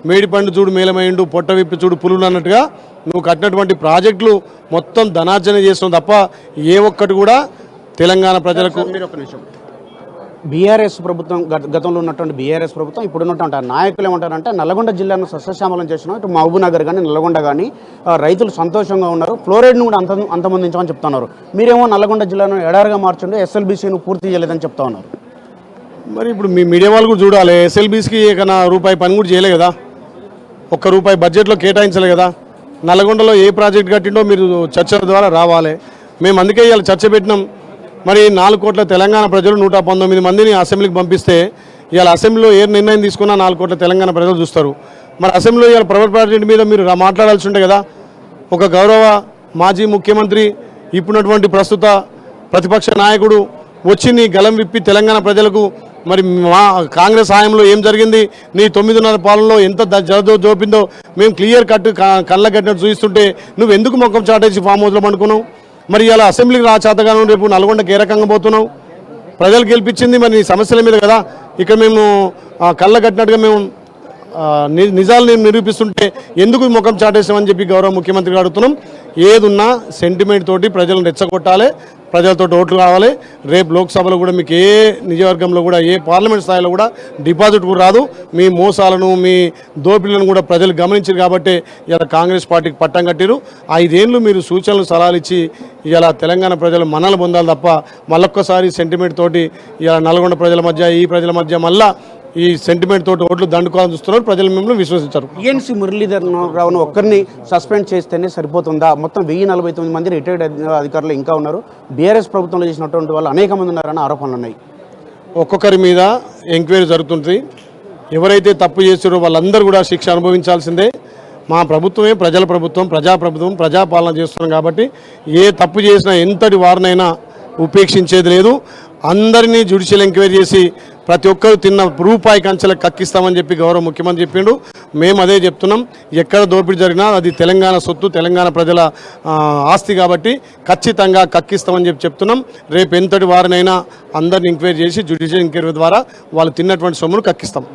Speaker 5: మేడి పండు చూడు మేలమైండు, పొట్ట విప్పి చూడు పులులు అన్నట్టుగా నువ్వు కట్టినటువంటి ప్రాజెక్టులు మొత్తం ధనార్జన చేస్తున్నావు తప్ప ఏ ఒక్కటి కూడా తెలంగాణ ప్రజలకు.
Speaker 4: బీఆర్ఎస్ ప్రభుత్వం, గతంలో ఉన్నటువంటి బీఆర్ఎస్ ప్రభుత్వం ఇప్పుడున్నటువంటి నాయకులు ఏమంటారంటే నల్గొండ జిల్లాను సస్యశ్యామలం చేసినాం, ఇటు మహబూబ్నగర్ కానీ నల్గొండ కానీ రైతులు సంతోషంగా ఉన్నారు, ఫ్లోరైడ్ను కూడా అంతమొందించమని చెప్తున్నారు. మీరేమో నల్గొండ జిల్లాను ఎడారిగా మార్చండి, ఎస్ఎల్బీసీను పూర్తి చేయలేదని చెప్తా ఉన్నారు.
Speaker 5: మరి ఇప్పుడు మీ మీడియా వాళ్ళు కూడా చూడాలి, ఎస్ఎల్బీసీకి ఏకన్నా రూపాయి పని కూడా చేయలే కదా. ఒక్క రూపాయి బడ్జెట్లో కేటాయించలే కదా. నల్గొండలో ఏ ప్రాజెక్ట్ కట్టిండో మీరు చర్చల ద్వారా రావాలి. మేము అందుకే ఇవాళ చర్చ పెట్టినాం. మరి 4 కోట్ల తెలంగాణ ప్రజలు 119 మందిని అసెంబ్లీకి పంపిస్తే ఇవాళ అసెంబ్లీలో ఏ నిర్ణయం తీసుకున్నా 4 కోట్ల తెలంగాణ ప్రజలు చూస్తారు. మరి అసెంబ్లీలో ఇవాళ ప్రైవేట్ ప్రాజెక్ట్ మీద మీరు మాట్లాడాల్సి ఉంటే కదా. ఒక గౌరవ మాజీ ముఖ్యమంత్రి ఇప్పుడున్నటువంటి ప్రస్తుత ప్రతిపక్ష నాయకుడు వచ్చి నీ గలం విప్పి తెలంగాణ ప్రజలకు మరి మా కాంగ్రెస్ హయాంలో ఏం జరిగింది, నీ 9.5 పాలనలో ఎంత జోపిందో మేము క్లియర్ కట్ కళ్ళ కట్టినట్టు చూపిస్తుంటే నువ్వు ఎందుకు ముఖం చాటేసి ఫామ్ హౌస్లో పండుకున్నావు? మరి ఇలా అసెంబ్లీకి చేతగాను రేపు నల్గొండకి ఏ రకంగా పోతున్నావు? ప్రజలు గెలిపించింది మరి నీ సమస్యల మీద కదా. ఇక్కడ మేము కళ్ళ కట్టినట్టుగా మేము నిజాలు నిరూపిస్తుంటే ఎందుకు ముఖం చాటేసామని చెప్పి గౌరవ ముఖ్యమంత్రి అడుగుతున్నాం. ఏదున్నా సెంటిమెంట్ తోటి ప్రజలను రెచ్చగొట్టాలి, ప్రజలతో ఓట్లు కావాలి. రేపు లోక్సభలో కూడా మీకు ఏ నియోజకవర్గంలో కూడా ఏ పార్లమెంట్ స్థాయిలో కూడా డిపాజిట్ కూడా రాదు. మీ మోసాలను మీ దోపిడీలను కూడా ప్రజలు గమనించారు కాబట్టి ఇలా కాంగ్రెస్ పార్టీకి పట్టం కట్టారు. 5 ఏళ్ళు మీరు సూచనలు సలహాలు ఇచ్చి ఇలా తెలంగాణ ప్రజలు మనలు పొందాలి తప్ప మళ్ళొక్కసారి సెంటిమెంట్ తోటి ఇలా నల్గొండ ప్రజల మధ్య ఈ ప్రజల మధ్య మళ్ళా ఈ సెంటిమెంట్ తోటి ఓట్లు దండుకోవాలని చూస్తున్నారు. ప్రజలు మిమ్మల్ని విశ్వసించారు.
Speaker 4: టీఎన్సీ మురళీధర్ రావును ఒక్కరిని సస్పెండ్ చేస్తేనే సరిపోతుందా? మొత్తం 1049 మంది రిటైర్డ్ అధికారులు ఇంకా ఉన్నారు. బీఆర్ఎస్ ప్రభుత్వంలో చేసినటువంటి వాళ్ళు అనేక మంది ఉన్నారన్న ఆరోపణలు ఉన్నాయి.
Speaker 5: ఒక్కొక్కరి మీద ఎంక్వైరీ జరుగుతుంది. ఎవరైతే తప్పు చేస్తారో వాళ్ళందరూ కూడా శిక్ష అనుభవించాల్సిందే. మా ప్రభుత్వమే ప్రజల ప్రభుత్వం, ప్రజాప్రభుత్వం, ప్రజాపాలన చేస్తున్నాం కాబట్టి ఏ తప్పు చేసినా ఎంతటి వారినైనా ఉపేక్షించేది లేదు. అందరినీ జ్యుడిషియల్ ఎంక్వైరీ చేసి ప్రతి ఒక్కరు తిన్న రూపాయి కంచెలకు కక్కిస్తామని చెప్పి గౌరవ ముఖ్యమంత్రి చెప్పిండు. మేము అదే చెప్తున్నాం. ఎక్కడ దోపిడీ జరిగినా అది తెలంగాణ సొత్తు, తెలంగాణ ప్రజల ఆస్తి కాబట్టి ఖచ్చితంగా కక్కిస్తామని చెప్తున్నాం. రేపు ఎంతటి వారినైనా అందరిని ఎంక్వైరీ చేసి జ్యుడిషియల్ ఎంక్వైరీ ద్వారా వాళ్ళు తిన్నటువంటి సొమ్మును కక్కిస్తాం.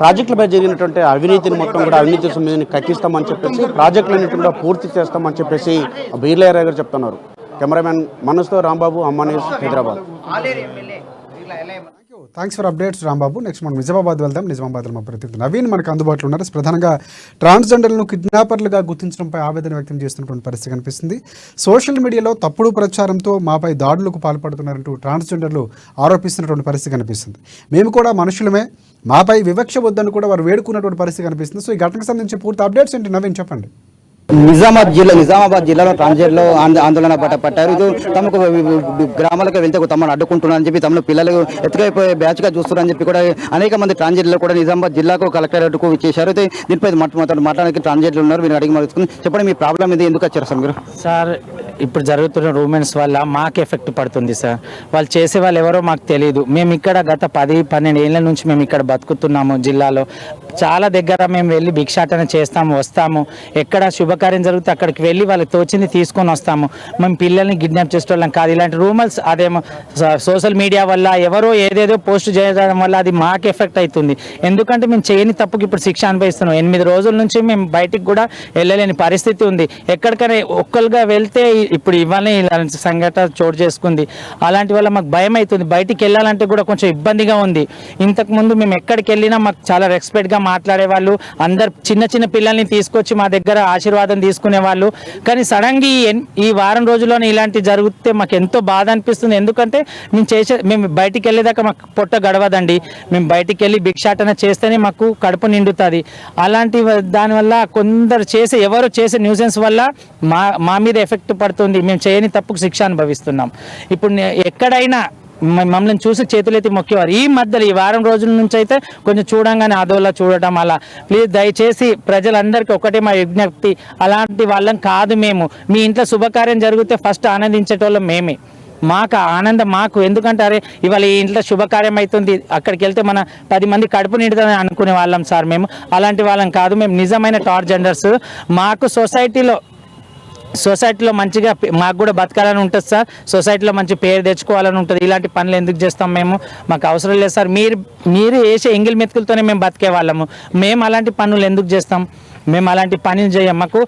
Speaker 4: ప్రాజెక్టులపై జరిగినటువంటి అవినీతిని మొత్తం కూడా అవినీతి సొమ్మిదిని కక్కిస్తామని చెప్పేసి ప్రాజెక్టులన్నింటినీ కూడా పూర్తి చేస్తామని చెప్పేసి బీర్లయ్య గారు చెప్తున్నారు. కెమెరామెన్ మనోజ్తో రాంబాబు, అమ్మా news, Hyderabad.
Speaker 1: Thanks for updates Rambabu. Next మనం నిజామాబాద్ వెళ్దాం. నిజామాబాద్లో మా ప్రతినిధి నవీన్ మనకు అందుబాటులో ఉన్నారు. ప్రధానంగా ట్రాన్స్జెండర్లను కిడ్నాపర్లుగా గుర్తించడంపై ఆవేదన వ్యక్తం చేస్తున్నటువంటి పరిస్థితి కనిపిస్తుంది. సోషల్ మీడియాలో తప్పుడు ప్రచారంతో మాపై దాడులకు పాల్పడుతున్నారంటూ ట్రాన్స్జెండర్లు ఆరోపిస్తున్నటువంటి పరిస్థితి కనిపిస్తుంది. మేము కూడా మనుషులమే, మాపై వివక్ష వద్దని కూడా వారు వేడుకున్నటువంటి పరిస్థితి కనిపిస్తుంది. సో ఈ ఘటనకు సంబంధించి పూర్తి అప్డేట్స్ ఏంటి నవీన్ చెప్పండి.
Speaker 6: నిజామాబాద్ జిల్లాలో ట్రాన్స్జెండర్లు ఆందోళన పట్టారు. ఇది తమకు గ్రామాలకు వెళ్తే తమను అడ్డుకుంటున్నారని చెప్పి తమను పిల్లలు ఎత్తుకైపోయే బ్యాచ్ గా చూస్తున్నారని చెప్పి కూడా అనేక మంది ట్రాన్స్జెండర్లు కూడా నిజామాబాద్ జిల్లాకు కలెక్టరేట్కు ఇచ్చేశారు. అయితే దీనిపై మాట్లాడడానికి ట్రాన్స్జెండర్లు ఉన్నారు. మీరు అడిగి మరుచుకుని చెప్పండి, మీ ప్రాబ్లం ఇది ఎందుకు వచ్చారు సార్ మీరు?
Speaker 7: సార్, ఇప్పుడు జరుగుతున్న రూమెన్స్ వల్ల మాకు ఎఫెక్ట్ పడుతుంది సార్. వాళ్ళు చేసే వాళ్ళు ఎవరో మాకు తెలియదు. మేము ఇక్కడ గత 10-12 ఏళ్ళ నుంచి మేము ఇక్కడ బతుకుతున్నాము. జిల్లాలో చాలా దగ్గర మేము వెళ్ళి భిక్షాటన చేస్తాము, వస్తాము. ఎక్కడ శుభకార్యం జరిగితే అక్కడికి వెళ్ళి వాళ్ళకి తోచింది తీసుకొని వస్తాము. మేము పిల్లల్ని కిడ్నాప్ చేసేవాళ్ళం కాదు. ఇలాంటి రూమర్స్ అదేమో సోషల్ మీడియా వల్ల ఎవరో ఏదేదో పోస్ట్ చేయడం వల్ల అది మాకు ఎఫెక్ట్ అవుతుంది. ఎందుకంటే మేము చేయని తప్పుకి ఇప్పుడు శిక్ష అనుభవిస్తున్నాం. 8 రోజుల నుంచి మేము బయటికి కూడా వెళ్ళలేని పరిస్థితి ఉంది. ఎక్కడికైనా ఒక్కరుగా వెళ్తే ఇప్పుడు ఇవాళ ఇలాంటి సంఘటన చోటు చేసుకుంది. అలాంటి వల్ల మాకు భయం అవుతుంది. బయటికి వెళ్ళాలంటే కూడా కొంచెం ఇబ్బందిగా ఉంది. ఇంతకుముందు మేము ఎక్కడికి వెళ్ళినా మాకు చాలా రెస్పెక్ట్గా మాట్లాడేవాళ్ళు. అందరు చిన్న చిన్న పిల్లల్ని తీసుకొచ్చి మా దగ్గర ఆశీర్వాదం తీసుకునేవాళ్ళు. కానీ సడన్గా ఈ వారం రోజుల్లోనే ఇలాంటి జరిగితే మాకు ఎంతో బాధ అనిపిస్తుంది. ఎందుకంటే మేము బయటికి వెళ్ళేదాకా మాకు పొట్ట గడవదండి. మేము బయటికి వెళ్ళి భిక్షాటన చేస్తేనే మాకు కడుపు నిండుతుంది. అలాంటి దానివల్ల ఎవరు చేసే న్యూసెన్స్ వల్ల మా మీద ఎఫెక్ట్ పడుతుంది. మేము చేయని తప్పుకు శిక్ష అనుభవిస్తున్నాం. ఇప్పుడు ఎక్కడైనా మమ్మల్ని చూసి చేతులెత్తి మొక్కేవారు. ఈ మధ్యలో ఈ వారం రోజుల నుంచి అయితే కొంచెం చూడంగానే అదోలా చూడటం అలా. ప్లీజ్ దయచేసి ప్రజలందరికీ ఒకటే మా విజ్ఞప్తి, అలాంటి వాళ్ళం కాదు మేము. మీ ఇంట్లో శుభకార్యం జరిగితే ఫస్ట్ ఆనందించేటోళ్ళం మేమే. మాకు ఆనందం మాకు. ఎందుకంటే అరే ఇవాళ ఈ ఇంట్లో శుభకార్యం అవుతుంది, అక్కడికి వెళ్తే మన 10 మంది కడుపు నిండుతుందని అనుకునే వాళ్ళం సార్. మేము అలాంటి వాళ్ళం కాదు. మేము నిజమైన ట్రాన్స్జెండర్స్. మాకు సొసైటీలో మంచిగా మాకు కూడా బతకాలని ఉంటుంది సార్. సొసైటీలో మంచి పేరు తెచ్చుకోవాలని ఉంటుంది. ఇలాంటి పనులు ఎందుకు చేస్తాం మేము? మాకు అవసరం లేదు సార్. మీరు వేసే ఎంగిల్ మెతుకులతోనే మేము బతికే వాళ్ళము. మేము అలాంటి పనులు ఎందుకు చేస్తాం? మేము అలాంటి పనులు చేయం. మాకు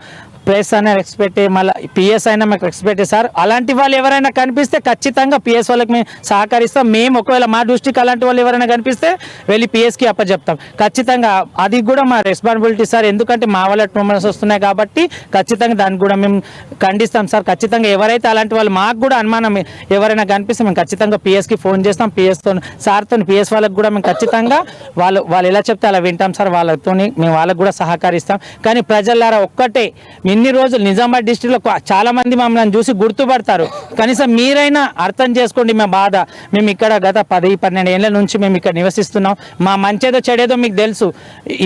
Speaker 7: ప్రెస్ అయినా రెస్పెక్ట్, మళ్ళీ పిఎస్ అయినా మాకు రెస్పెక్ట్ సార్. అలాంటి వాళ్ళు ఎవరైనా కనిపిస్తే ఖచ్చితంగా పిఎస్ వాళ్ళకి మేము సహకరిస్తాం. మేము ఒకవేళ మా దృష్టికి అలాంటి వాళ్ళు ఎవరైనా కనిపిస్తే వెళ్ళి పిఎస్కి అప్పచెప్తాం ఖచ్చితంగా. అది కూడా మా రెస్పాన్సిబిలిటీ సార్, ఎందుకంటే మా వాళ్ళ ట్రూమర్స్ వస్తున్నాయి కాబట్టి ఖచ్చితంగా దాన్ని కూడా మేము ఖండిస్తాం సార్. ఖచ్చితంగా ఎవరైతే అలాంటి వాళ్ళు మాకు కూడా అనుమానం ఎవరైనా కనిపిస్తే మేము ఖచ్చితంగా పిఎస్కి ఫోన్ చేస్తాం. పిఎస్తో సార్తో పిఎస్ వాళ్ళకి కూడా మేము ఖచ్చితంగా వాళ్ళు ఎలా చెప్తే అలా వింటాం సార్. వాళ్ళతో మేము వాళ్ళకు కూడా సహకరిస్తాం. కానీ ప్రజలారా ఒక్కటే, ఇన్ని రోజులు నిజామాబాద్ డిస్ట్రిక్ట్లో చాలా మంది మమ్మల్ని చూసి గుర్తుపడతారు. కనీసం మీరైనా అర్థం చేసుకోండి మా బాధ. మేము ఇక్కడ గత 10-12 ఏళ్ళ నుంచి మేము ఇక్కడ నివసిస్తున్నాం. మా మంచేదో చెడేదో మీకు తెలుసు.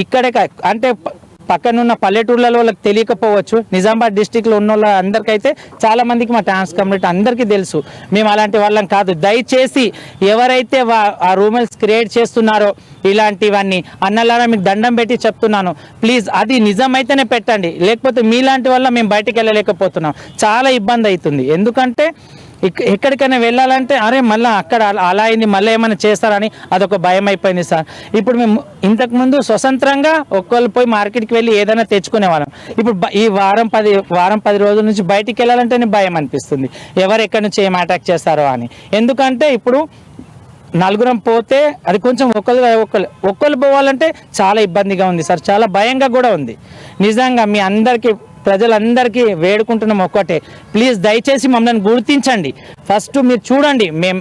Speaker 7: ఇక్కడే అంటే పక్కనున్న పల్లెటూర్లలో వాళ్ళకి తెలియకపోవచ్చు. నిజామాబాద్ డిస్టిక్లో ఉన్న వాళ్ళ అందరికైతే చాలా మందికి మా ట్రాన్స్ కమ్యూనిటీ అందరికీ తెలుసు. మేము అలాంటి వాళ్ళం కాదు. దయచేసి ఎవరైతే ఆ రూమర్స్ క్రియేట్ చేస్తున్నారో ఇలాంటివన్నీ అన్నలారా మీకు దండం పెట్టి చెప్తున్నాను, ప్లీజ్ అది నిజమైతేనే పెట్టండి. లేకపోతే మీలాంటి వల్ల మేము బయటికి వెళ్ళలేకపోతున్నాం. చాలా ఇబ్బంది అవుతుంది. ఎందుకంటే ఎక్కడికైనా వెళ్ళాలంటే అరే మళ్ళీ అక్కడ అలా అయింది, మళ్ళీ ఏమైనా చేస్తారని అదొక భయం అయిపోయింది సార్. ఇప్పుడు మేము ఇంతకుముందు స్వతంత్రంగా ఒక్కళ్ళు పోయి మార్కెట్కి వెళ్ళి ఏదైనా తెచ్చుకునేవాళ్ళం. ఇప్పుడు ఈ వారం 10 రోజుల నుంచి బయటికి వెళ్ళాలంటేనే భయం అనిపిస్తుంది, ఎవరు ఎక్కడి నుంచి ఏం అటాక్ చేస్తారో అని. ఎందుకంటే ఇప్పుడు నలుగురం పోతే అది కొంచెం ఒక్కళ్ళు పోవాలంటే చాలా ఇబ్బందిగా ఉంది సార్, చాలా భయంగా కూడా ఉంది. నిజంగా మీ అందరికీ ప్రజలందరికీ వేడుకుంటున్నాం ఒక్కటే, ప్లీజ్ దయచేసి మమ్మల్ని గుర్తించండి. ఫస్ట్ మీరు చూడండి, మేము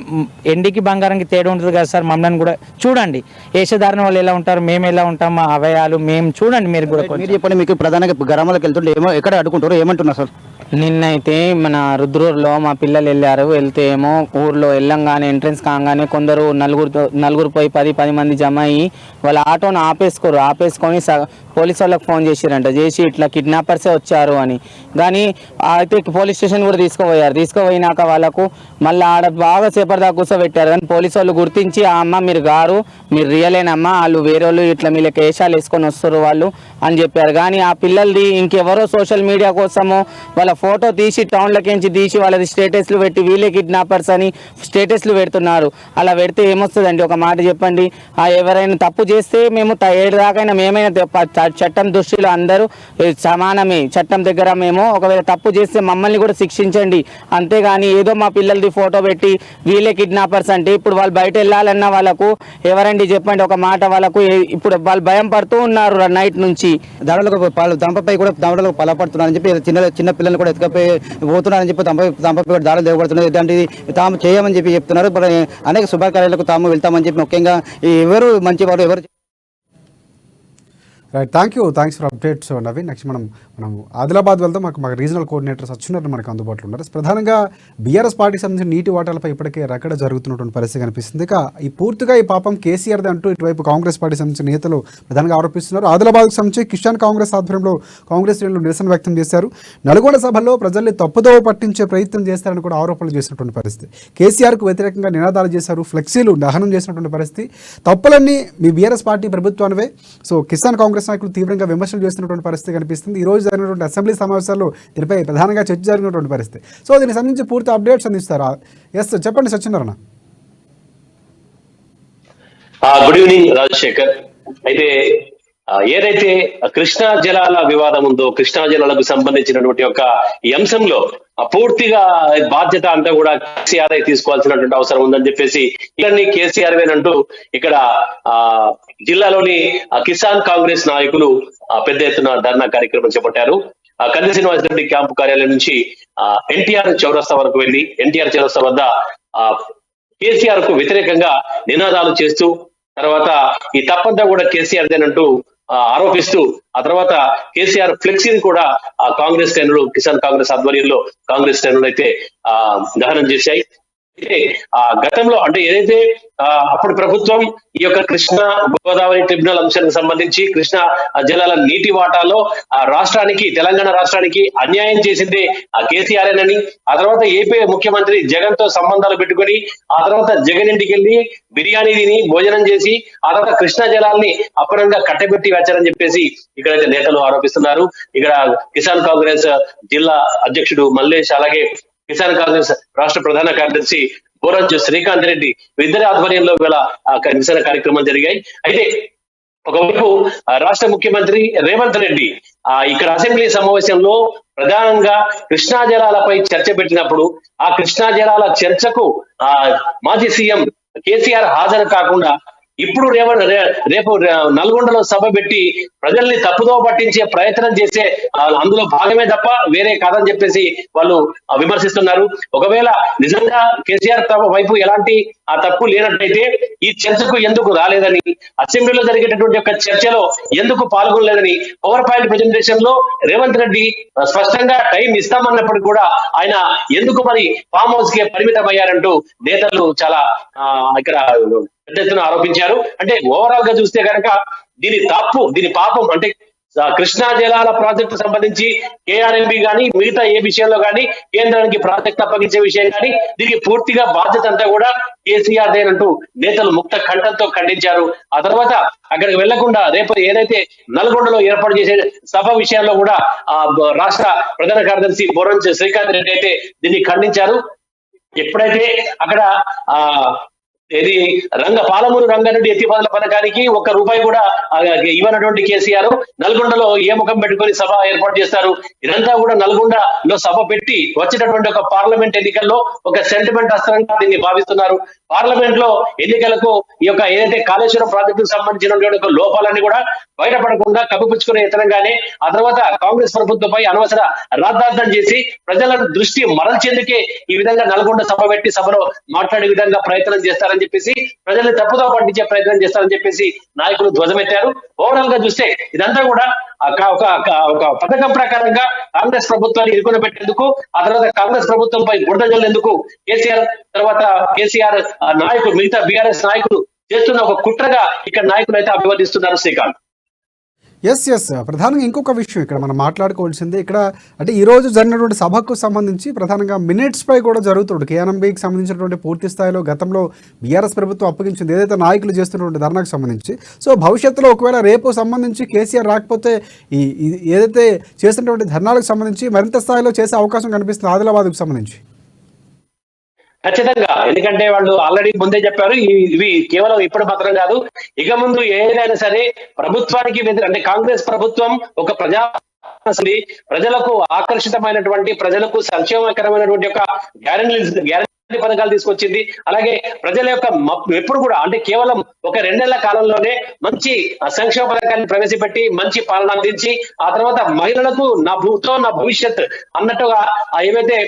Speaker 7: ఎండికి బంగారంకి తేడా ఉంటుంది కదా సార్, మమ్మల్ని కూడా చూడండి. వేషధారణ వాళ్ళు ఎలా ఉంటారు, మేము ఎలా ఉంటాం, మా అవయాలు మేము చూడండి. మీరు కూడా
Speaker 6: మీరు చెప్పండి, మీకు ప్రధానంగా గ్రామాలకు వెళ్తుంటే ఎక్కడ అడుగుంటారు, ఏమంటున్నారు సార్?
Speaker 7: నిన్నైతే మన రుద్రూరులో మా పిల్లలు వెళ్తే ఏమో ఊర్లో వెళ్ళంగానే ఎంట్రెన్స్ కాగానే కొందరు నలుగురు పోయి 10 మంది జమ అయ్యి వాళ్ళ ఆటోను ఆపేసుకొని పోలీసు వాళ్ళకి ఫోన్ చేసిరంట. చేసి ఇట్లా కిడ్నాపర్సే వచ్చారు అని. కానీ అయితే పోలీస్ స్టేషన్ కూడా తీసుకుపోయినాక వాళ్ళకు మళ్ళీ ఆడ బాగా సేపటి దాకా కూర్చోబెట్టారు. కానీ పోలీసు వాళ్ళు గుర్తించి అమ్మ మీరు రియలేనమ్మా, వాళ్ళు వేరే వాళ్ళు ఇట్లా మీ లెక్క వేషాలు వేసుకొని వస్తారు వాళ్ళు అని చెప్పారు. కానీ ఆ పిల్లలది ఇంకెవరో సోషల్ మీడియా కోసము వాళ్ళ ఫోటో తీసి టౌన్లకించి తీసి వాళ్ళది స్టేటస్లు పెట్టి వీళ్ళే కిడ్నాపర్స్ అని స్టేటస్లు పెడుతున్నారు. అలా పెడితే ఏమొస్తుందండి? ఒక మాట చెప్పండి. ఎవరైనా తప్పు చేస్తే మేము 7 దాకైనా మేమైనా చట్టం దృష్టిలో అందరూ సమానమే. చట్టం దగ్గర మేము ఒకవేళ తప్పు చేస్తే మమ్మల్ని కూడా శిక్షించండి. అంతేగాని ఏదో మా పిల్లలది ఫోటో పెట్టి వీళ్ళే కిడ్నాపర్స్ అంటే ఇప్పుడు వాళ్ళు బయట వెళ్ళాలన్నా వాళ్ళకు ఎవరండి చెప్పండి ఒక మాట. వాళ్ళకు ఇప్పుడు వాళ్ళు భయం పడుతూ ఉన్నారు నైట్ నుంచి.
Speaker 6: దంపపై కూడా దాడులకు పాల్పడుతున్నారని చెప్పి చిన్న పిల్లలు కూడా ఎత్తుకపోయి పోతున్నారని చెప్పి దంపపై కూడా దాడులు దిగబడుతున్నారు. ఇలాంటిది తాము చేయమని చెప్పి చెప్తున్నారు. అనేక శుభకార్యాలకు తాము వెళ్తామని చెప్పి ముఖ్యంగా ఎవరు మంచివారు ఎవరు.
Speaker 1: Right, thanks for updates Naveen. Next మనం ఆదిలాబాద్ వెళ్తాం. మాకు రీజనల్ కోఆర్డినేటర్ సత్యనారాయణ మనకు అందుబాటులో ఉన్నారు. ప్రధానంగా బీఆర్ఎస్ పార్టీకి సంబంధించిన నీటి వాటాలపై ఇప్పటికే రగడ జరుగుతున్నటువంటి పరిస్థితి కనిపిస్తుంది. ఇక పూర్తిగా ఈ పాపం కేసీఆర్ది అంటూ ఇటువైపు కాంగ్రెస్ పార్టీ సంబంధించిన నేతలు ప్రధానంగా ఆరోపిస్తున్నారు. ఆదిలాబాద్కు సంబంధించి కిసాన్ కాంగ్రెస్ ఆధ్వర్యంలో కాంగ్రెస్ శ్రేణులు నిరసన వ్యక్తం చేశారు. నల్గొండ సభల్లో ప్రజల్ని తప్పుదోవ పట్టించే ప్రయత్నం చేస్తారని కూడా ఆరోపణలు చేసినటువంటి పరిస్థితి. కేసీఆర్కు వ్యతిరేకంగా నినాదాలు చేశారు, ఫ్లెక్సీలు దహనం చేసినటువంటి పరిస్థితి. తప్పులన్నీ మీ బీఆర్ఎస్ పార్టీ ప్రభుత్వానివే. సో కిసాన్ కాంగ్రెస్ నాయకులు తీవ్రంగా విమర్శలు చేస్తున్నటువంటి పరిస్థితి కనిపిస్తుంది. ఈ రోజు జరిగినటువంటి అసెంబ్లీ సమావేశాల్లో దీనిపై ప్రధానంగా చర్చ జరిగినటువంటి పరిస్థితి. సో దీనికి సంబంధించి పూర్తి అప్డేట్స్ అందిస్తారా? ఎస్ చెప్పండి సత్యనారాయణ.
Speaker 8: Good evening Rajasekhar. అయితే ఏదైతే కృష్ణా జలాల వివాదం ఉందో, కృష్ణా జలాలకు సంబంధించినటువంటి ఒక ఈ అంశంలో పూర్తిగా బాధ్యత అంతా కూడా కేసీఆర్ తీసుకోవాల్సినటువంటి అవసరం ఉందని చెప్పేసి ఇవన్నీ కేసీఆర్ వేనంటూ ఇక్కడ జిల్లాలోని కిసాన్ కాంగ్రెస్ నాయకులు పెద్ద ఎత్తున ధర్నా కార్యక్రమం చేపట్టారు. కంది శ్రీనివాసరెడ్డి క్యాంపు కార్యాలయం నుంచి ఎన్టీఆర్ చౌరస్తా వరకు వెళ్లి ఎన్టీఆర్ చౌరస్తా వద్ద కేసీఆర్ కు వ్యతిరేకంగా నినాదాలు చేస్తూ తర్వాత ఈ తప్పంతా కూడా కేసీఆర్ దేనంటూ ఆరోపిస్తూ ఆ తర్వాత కేసీఆర్ ఫ్లెక్సీని కూడా కాంగ్రెస్ శ్రేణులు కిసాన్ కాంగ్రెస్ ఆధ్వర్యంలో కాంగ్రెస్ శ్రేణులు అయితే దహనం చేశాయి. అయితే గతంలో అంటే ఏదైతే అప్పుడు ప్రభుత్వం ఈ యొక్క కృష్ణా గోదావరి ట్రిబ్యునల్ అంశానికి సంబంధించి కృష్ణా జలాల నీటి వాటాలో రాష్ట్రానికి తెలంగాణ రాష్ట్రానికి అన్యాయం చేసింది కేసీఆర్ అని, ఆ తర్వాత ఏపీ ముఖ్యమంత్రి జగన్ తో సంబంధాలు పెట్టుకొని ఆ తర్వాత జగన్ ఇంటికి వెళ్ళి బిర్యానీ తిని భోజనం చేసి ఆ తర్వాత కృష్ణా జలాల్ని అప్పనంగా కట్టబెట్టి వచ్చారని చెప్పేసి ఇక్కడైతే నేతలు ఆరోపిస్తున్నారు. ఇక్కడ కిసాన్ కాంగ్రెస్ జిల్లా అధ్యక్షుడు మల్లేష్, అలాగే కిసాన్ కాంగ్రెస్ రాష్ట్ర ప్రధాన కార్యదర్శి బోరంచు శ్రీకాంత్ రెడ్డి ఇద్దరి ఆధ్వర్యంలో ఇవాళ నిరసన కార్యక్రమాలు జరిగాయి. అయితే ఒకవైపు రాష్ట్ర ముఖ్యమంత్రి రేవంత్ రెడ్డి ఇక్కడ అసెంబ్లీ సమావేశంలో ప్రధానంగా కృష్ణా జలాలపై చర్చ పెట్టినప్పుడు ఆ కృష్ణా జలాల చర్చకు మాజీ సీఎం కేసీఆర్ హాజరు కాకుండా ఇప్పుడు రేపు నల్గొండలో సభ పెట్టి ప్రజల్ని తప్పుదో పట్టించే ప్రయత్నం చేసే అందులో భాగమే తప్ప వేరే కాదని చెప్పేసి వాళ్ళు విమర్శిస్తున్నారు. ఒకవేళ నిజంగా కేసీఆర్ వైపు ఎలాంటి తప్పు లేనట్టయితే ఈ చర్చకు ఎందుకు రాలేదని, అసెంబ్లీలో జరిగేటటువంటి ఒక చర్చలో ఎందుకు పాల్గొనలేదని పవర్ పాయింట్ ప్రెజెంటేషన్ లో రేవంత్ రెడ్డి స్పష్టంగా టైం ఇస్తామన్నప్పటికీ కూడా ఆయన ఎందుకు మరి ఫామ్ హౌస్ కి పరిమితం అయ్యారంటూ నేతలు చాలా ఇక్కడ పెద్ద ఎత్తున ఆరోపించారు. అంటే ఓవరాల్ గా చూస్తే కనుక దీని పాపం అంటే కృష్ణా జలాల ప్రాజెక్టు సంబంధించి కేఆర్ఎంబి గాని మిగతా ఏ విషయంలో గాని కేంద్రానికి ప్రాజెక్ట్ అప్పగించే విషయం కానీ దీనికి పూర్తిగా బాధ్యత అంతా కూడా కేసీఆర్ దేనంటూ నేతలు ముక్త కంఠంతో ఖండించారు. ఆ తర్వాత అక్కడికి వెళ్లకుండా రేపు ఏదైతే నల్గొండలో ఏర్పాటు చేసే సభ విషయాల్లో కూడా రాష్ట్ర ప్రధాన కార్యదర్శి బోరం శ్రీకాంత్ రెడ్డి అయితే దీన్ని ఖండించారు. ఎప్పుడైతే అక్కడ పాలమూరు రంగారెడ్డి ఎత్తిపోతల పథకానికి ₹1 కూడా ఇవ్వనటువంటి కేసీఆర్ నల్గొండలో ఏ ముఖం పెట్టుకుని సభ ఏర్పాటు చేస్తారు? ఇదంతా కూడా నల్గొండలో సభ పెట్టి వచ్చేటటువంటి ఒక పార్లమెంట్ ఎన్నికల్లో ఒక సెంటిమెంట్ అస్త్రంగా దీన్ని భావిస్తున్నారు. పార్లమెంట్ లో ఎన్నికలకు ఈ యొక్క ఏదైతే కాళేశ్వరం ప్రాజెక్టుకు సంబంధించినటువంటి లోపాలన్నీ కూడా బయటపడకుండా కప్పిపుచ్చుకునే యత్నంగానే ఆ తర్వాత కాంగ్రెస్ ప్రభుత్వంపై అనవసర రాద్ధాంతం చేసి ప్రజల దృష్టి మరల్చేందుకే ఈ విధంగా నల్గొండ సభ పెట్టి సభలో మాట్లాడే విధంగా ప్రయత్నం చేస్తారని చెప్పేసి ప్రజల్ని తప్పుదో పట్టించే ప్రయత్నం చేస్తారని చెప్పేసి నాయకులు ధ్వజమెత్తారు. ఓవరాల్ గా చూస్తే ఇదంతా కూడా ఒక పథకం ప్రకారంగా కాంగ్రెస్ ప్రభుత్వాన్ని ఇరుకున పెట్టేందుకు, ఆ తర్వాత కాంగ్రెస్ ప్రభుత్వంపై బురద జల్లేందుకు కేసీఆర్ నాయకులు మిగతా బీఆర్ఎస్ నాయకులు చేస్తున్న ఒక కుట్రగా ఇక్కడ నాయకులు అయితే అభివర్ణిస్తున్నారు. శ్రీకాంత్,
Speaker 1: ఎస్ ప్రధానంగా ఇంకొక విషయం ఇక్కడ మనం మాట్లాడుకోవాల్సింది ఇక్కడ అంటే ఈ రోజు జరిగినటువంటి సభకు సంబంధించి ప్రధానంగా మినిట్స్ పై కూడా జరుగుతుంది. కేఎన్ఎంబీకి సంబంధించినటువంటి పూర్తి స్థాయిలో గతంలో బీఆర్ఎస్ ప్రభుత్వం అప్పగించింది ఏదైతే నాయకులు చేస్తున్నటువంటి ధర్నాకు సంబంధించి. సో భవిష్యత్తులో ఒకవేళ రేపు సంబంధించి కేసీఆర్ రాకపోతే ఏదైతే చేసినటువంటి ధర్నాలకు సంబంధించి మరింత స్థాయిలో చేసే అవకాశం కనిపిస్తుంది ఆదిలాబాద్కు సంబంధించి.
Speaker 8: ఖచ్చితంగా, ఎందుకంటే వాళ్ళు ఆల్రెడీ ముందే చెప్పారు ఇవి కేవలం ఇప్పుడు మాత్రం కాదు, ఇక ముందు ఏదైనా సరే ప్రభుత్వానికి అంటే కాంగ్రెస్ ప్రభుత్వం ఒక ప్రజలకు ఆకర్షితమైనటువంటి ప్రజలకు సంక్షేమకరమైనటువంటి ఒక గ్యారంటీ పథకాలు తీసుకొచ్చింది. అలాగే ప్రజల యొక్క ఎప్పుడు కూడా అంటే కేవలం ఒక 2 నెలల కాలంలోనే మంచి సంక్షేమ పథకాన్ని ప్రవేశపెట్టి మంచి పాలన అందించి ఆ తర్వాత మహిళలకు నా భవిష్యత్ అన్నట్టుగా ఏవైతే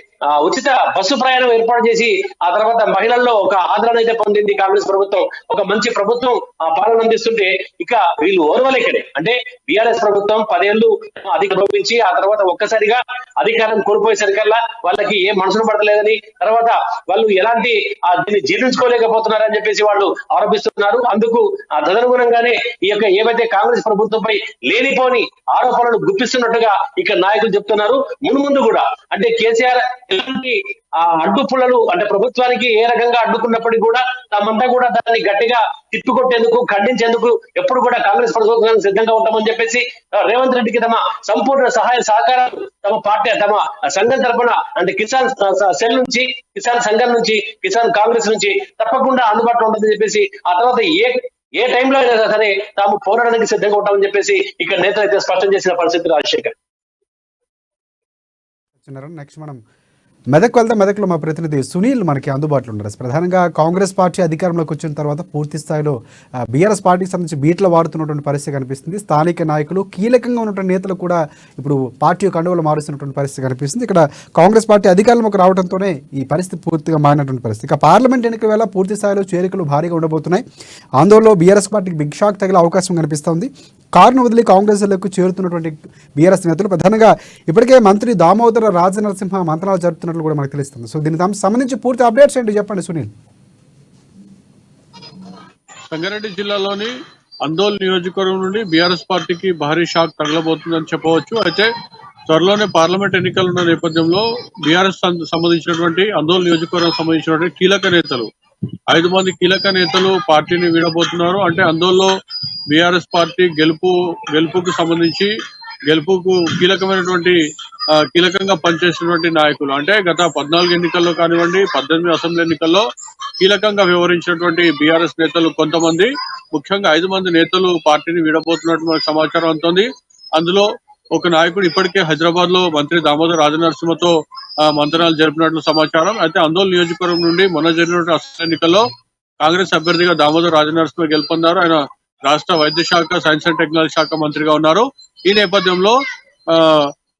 Speaker 8: ఉచిత బస్సు ప్రయాణం ఏర్పాటు చేసి ఆ తర్వాత మహిళల్లో ఒక ఆదరణ అయితే పొందింది కాంగ్రెస్ ప్రభుత్వం. ఒక మంచి ప్రభుత్వం పాలన అందిస్తుంటే ఇక వీళ్ళు ఓర్వలేకనే అంటే బీఆర్ఎస్ ప్రభుత్వం 10 ఏళ్లు అధికారించి ఆ తర్వాత ఒక్కసారిగా అధికారం కోల్పోయేసరికల్లా వాళ్ళకి ఏ మనసును పడలేదని తర్వాత వాళ్ళు ఎలాంటి దీన్ని జీర్ణించుకోలేకపోతున్నారని చెప్పేసి వాళ్ళు ఆరోపిస్తున్నారు. అందుకు తదనుగుణంగానే ఈ యొక్క ఏవైతే కాంగ్రెస్ ప్రభుత్వంపై లేనిపోని ఆరోపణలు గుప్పిస్తున్నట్టుగా ఇక్కడ నాయకులు చెప్తున్నారు. ముందు కూడా అంటే కేసీఆర్ ఎలాంటి అడ్డుపుల్లలు అంటే ప్రభుత్వానికి ఏ రకంగా అడ్డుకున్నప్పటికీ కూడా తామంతా కూడా దాన్ని గట్టిగా తిప్పికొట్టేందుకు ఖండించేందుకు ఎప్పుడు కూడా కాంగ్రెస్ ప్రభుత్వానికి సిద్ధంగా ఉంటామని చెప్పేసి రేవంత్ రెడ్డికి తమ సంపూర్ణ సహాయ సహకారాలు తమ పార్టీ తమ సంఘం తరఫున అంటే కిసాన్ సెల్ నుంచి కిసాన్ సంఘం నుంచి కిసాన్ కాంగ్రెస్ నుంచి తప్పకుండా అందుబాటులో ఉంటుందని చెప్పేసి ఆ తర్వాత ఏ టైంలో అయినా సరే తాము పోరాడడానికి సిద్ధంగా ఉంటామని చెప్పేసి ఇక్కడ నేతలు అయితే స్పష్టం చేసిన పరిస్థితి. రాజశేఖర్,
Speaker 1: నెక్స్ట్ మనం మెదక్ వెళ్తే మెదక్లో మా ప్రతినిధి సునీల్ మనకి అందుబాటులో ఉన్నారు. ప్రధానంగా కాంగ్రెస్ పార్టీ అధికారంలోకి వచ్చిన తర్వాత పూర్తి స్థాయిలో బీఆర్ఎస్ పార్టీకి సంబంధించి బీట్లు వాడుతున్నటువంటి పరిస్థితి కనిపిస్తుంది. స్థానిక నాయకులు కీలకంగా ఉన్నటువంటి నేతలు కూడా ఇప్పుడు పార్టీ కండువలు మారుస్తున్నటువంటి పరిస్థితి కనిపిస్తుంది. ఇక్కడ కాంగ్రెస్ పార్టీ అధికారంలోకి రావడంతోనే ఈ పరిస్థితి పూర్తిగా మారినటువంటి పరిస్థితి. ఇక పార్లమెంట్ ఎన్నికల వేళ పూర్తి స్థాయిలో చేరికలు భారీగా ఉండబోతున్నాయి. ఆందోళనలో బీఆర్ఎస్ పార్టీకి బిగ్ షాక్ తగిలే అవకాశం కనిపిస్తోంది. కారును వదిలి కాంగ్రెస్లకు చేరుతున్నటువంటి బీఆర్ఎస్ నేతలు ప్రధానంగా ఇప్పటికే మంత్రి దామోదర రాజనరసింహ మంత్రాలు జరుపుతున్నట్లు కూడా మనకు తెలుస్తుంది. సో దీనికి సంబంధించి పూర్తి అప్డేట్స్ ఏంటి చెప్పండి సునీల్.
Speaker 9: సంగారెడ్డి జిల్లాలోని అందోల్ నియోజకవర్గం నుండి బీఆర్ఎస్ పార్టీకి భారీ షాక్ తగలబోతుందని చెప్పవచ్చు. అయితే త్వరలోనే పార్లమెంట్ ఎన్నికలు ఉన్న నేపథ్యంలో బీఆర్ఎస్ సంబంధించినటువంటి అందోల్ నియోజకవర్గం సంబంధించినటువంటి కీలక నేతలు 5 మంది కీలక నేతలు పార్టీని వీడబోతున్నారు. అంటే అందోల్లో బీఆర్ఎస్ పార్టీ గెలుపుకు సంబంధించి గెలుపుకు కీలకంగా పనిచేసినటువంటి నాయకులు అంటే గత 14 ఎన్నికల్లో కానివ్వండి 18 అసెంబ్లీ ఎన్నికల్లో కీలకంగా వ్యవహరించినటువంటి బీఆర్ఎస్ నేతలు కొంతమంది ముఖ్యంగా 5 మంది నేతలు పార్టీని వీడబోతున్నట్టు మనకు సమాచారం అందుతోంది. అందులో ఒక నాయకుడు ఇప్పటికే హైదరాబాద్ లో మంత్రి దామోదర్ రాజనరసింహతో మంత్రాలు జరిపినట్లు సమాచారం. అయితే ఆందోళన నియోజకవర్గం నుండి మొన్న జరిగిన అసెంబ్లీ ఎన్నికల్లో కాంగ్రెస్ అభ్యర్థిగా దామోదర్ రాజనరసింహ గెలుపొందారు. ఆయన రాష్ట్ర వైద్య శాఖ, సైన్స్ అండ్ టెక్నాలజీ శాఖ మంత్రిగా ఉన్నారు. ఈ నేపథ్యంలో ఆ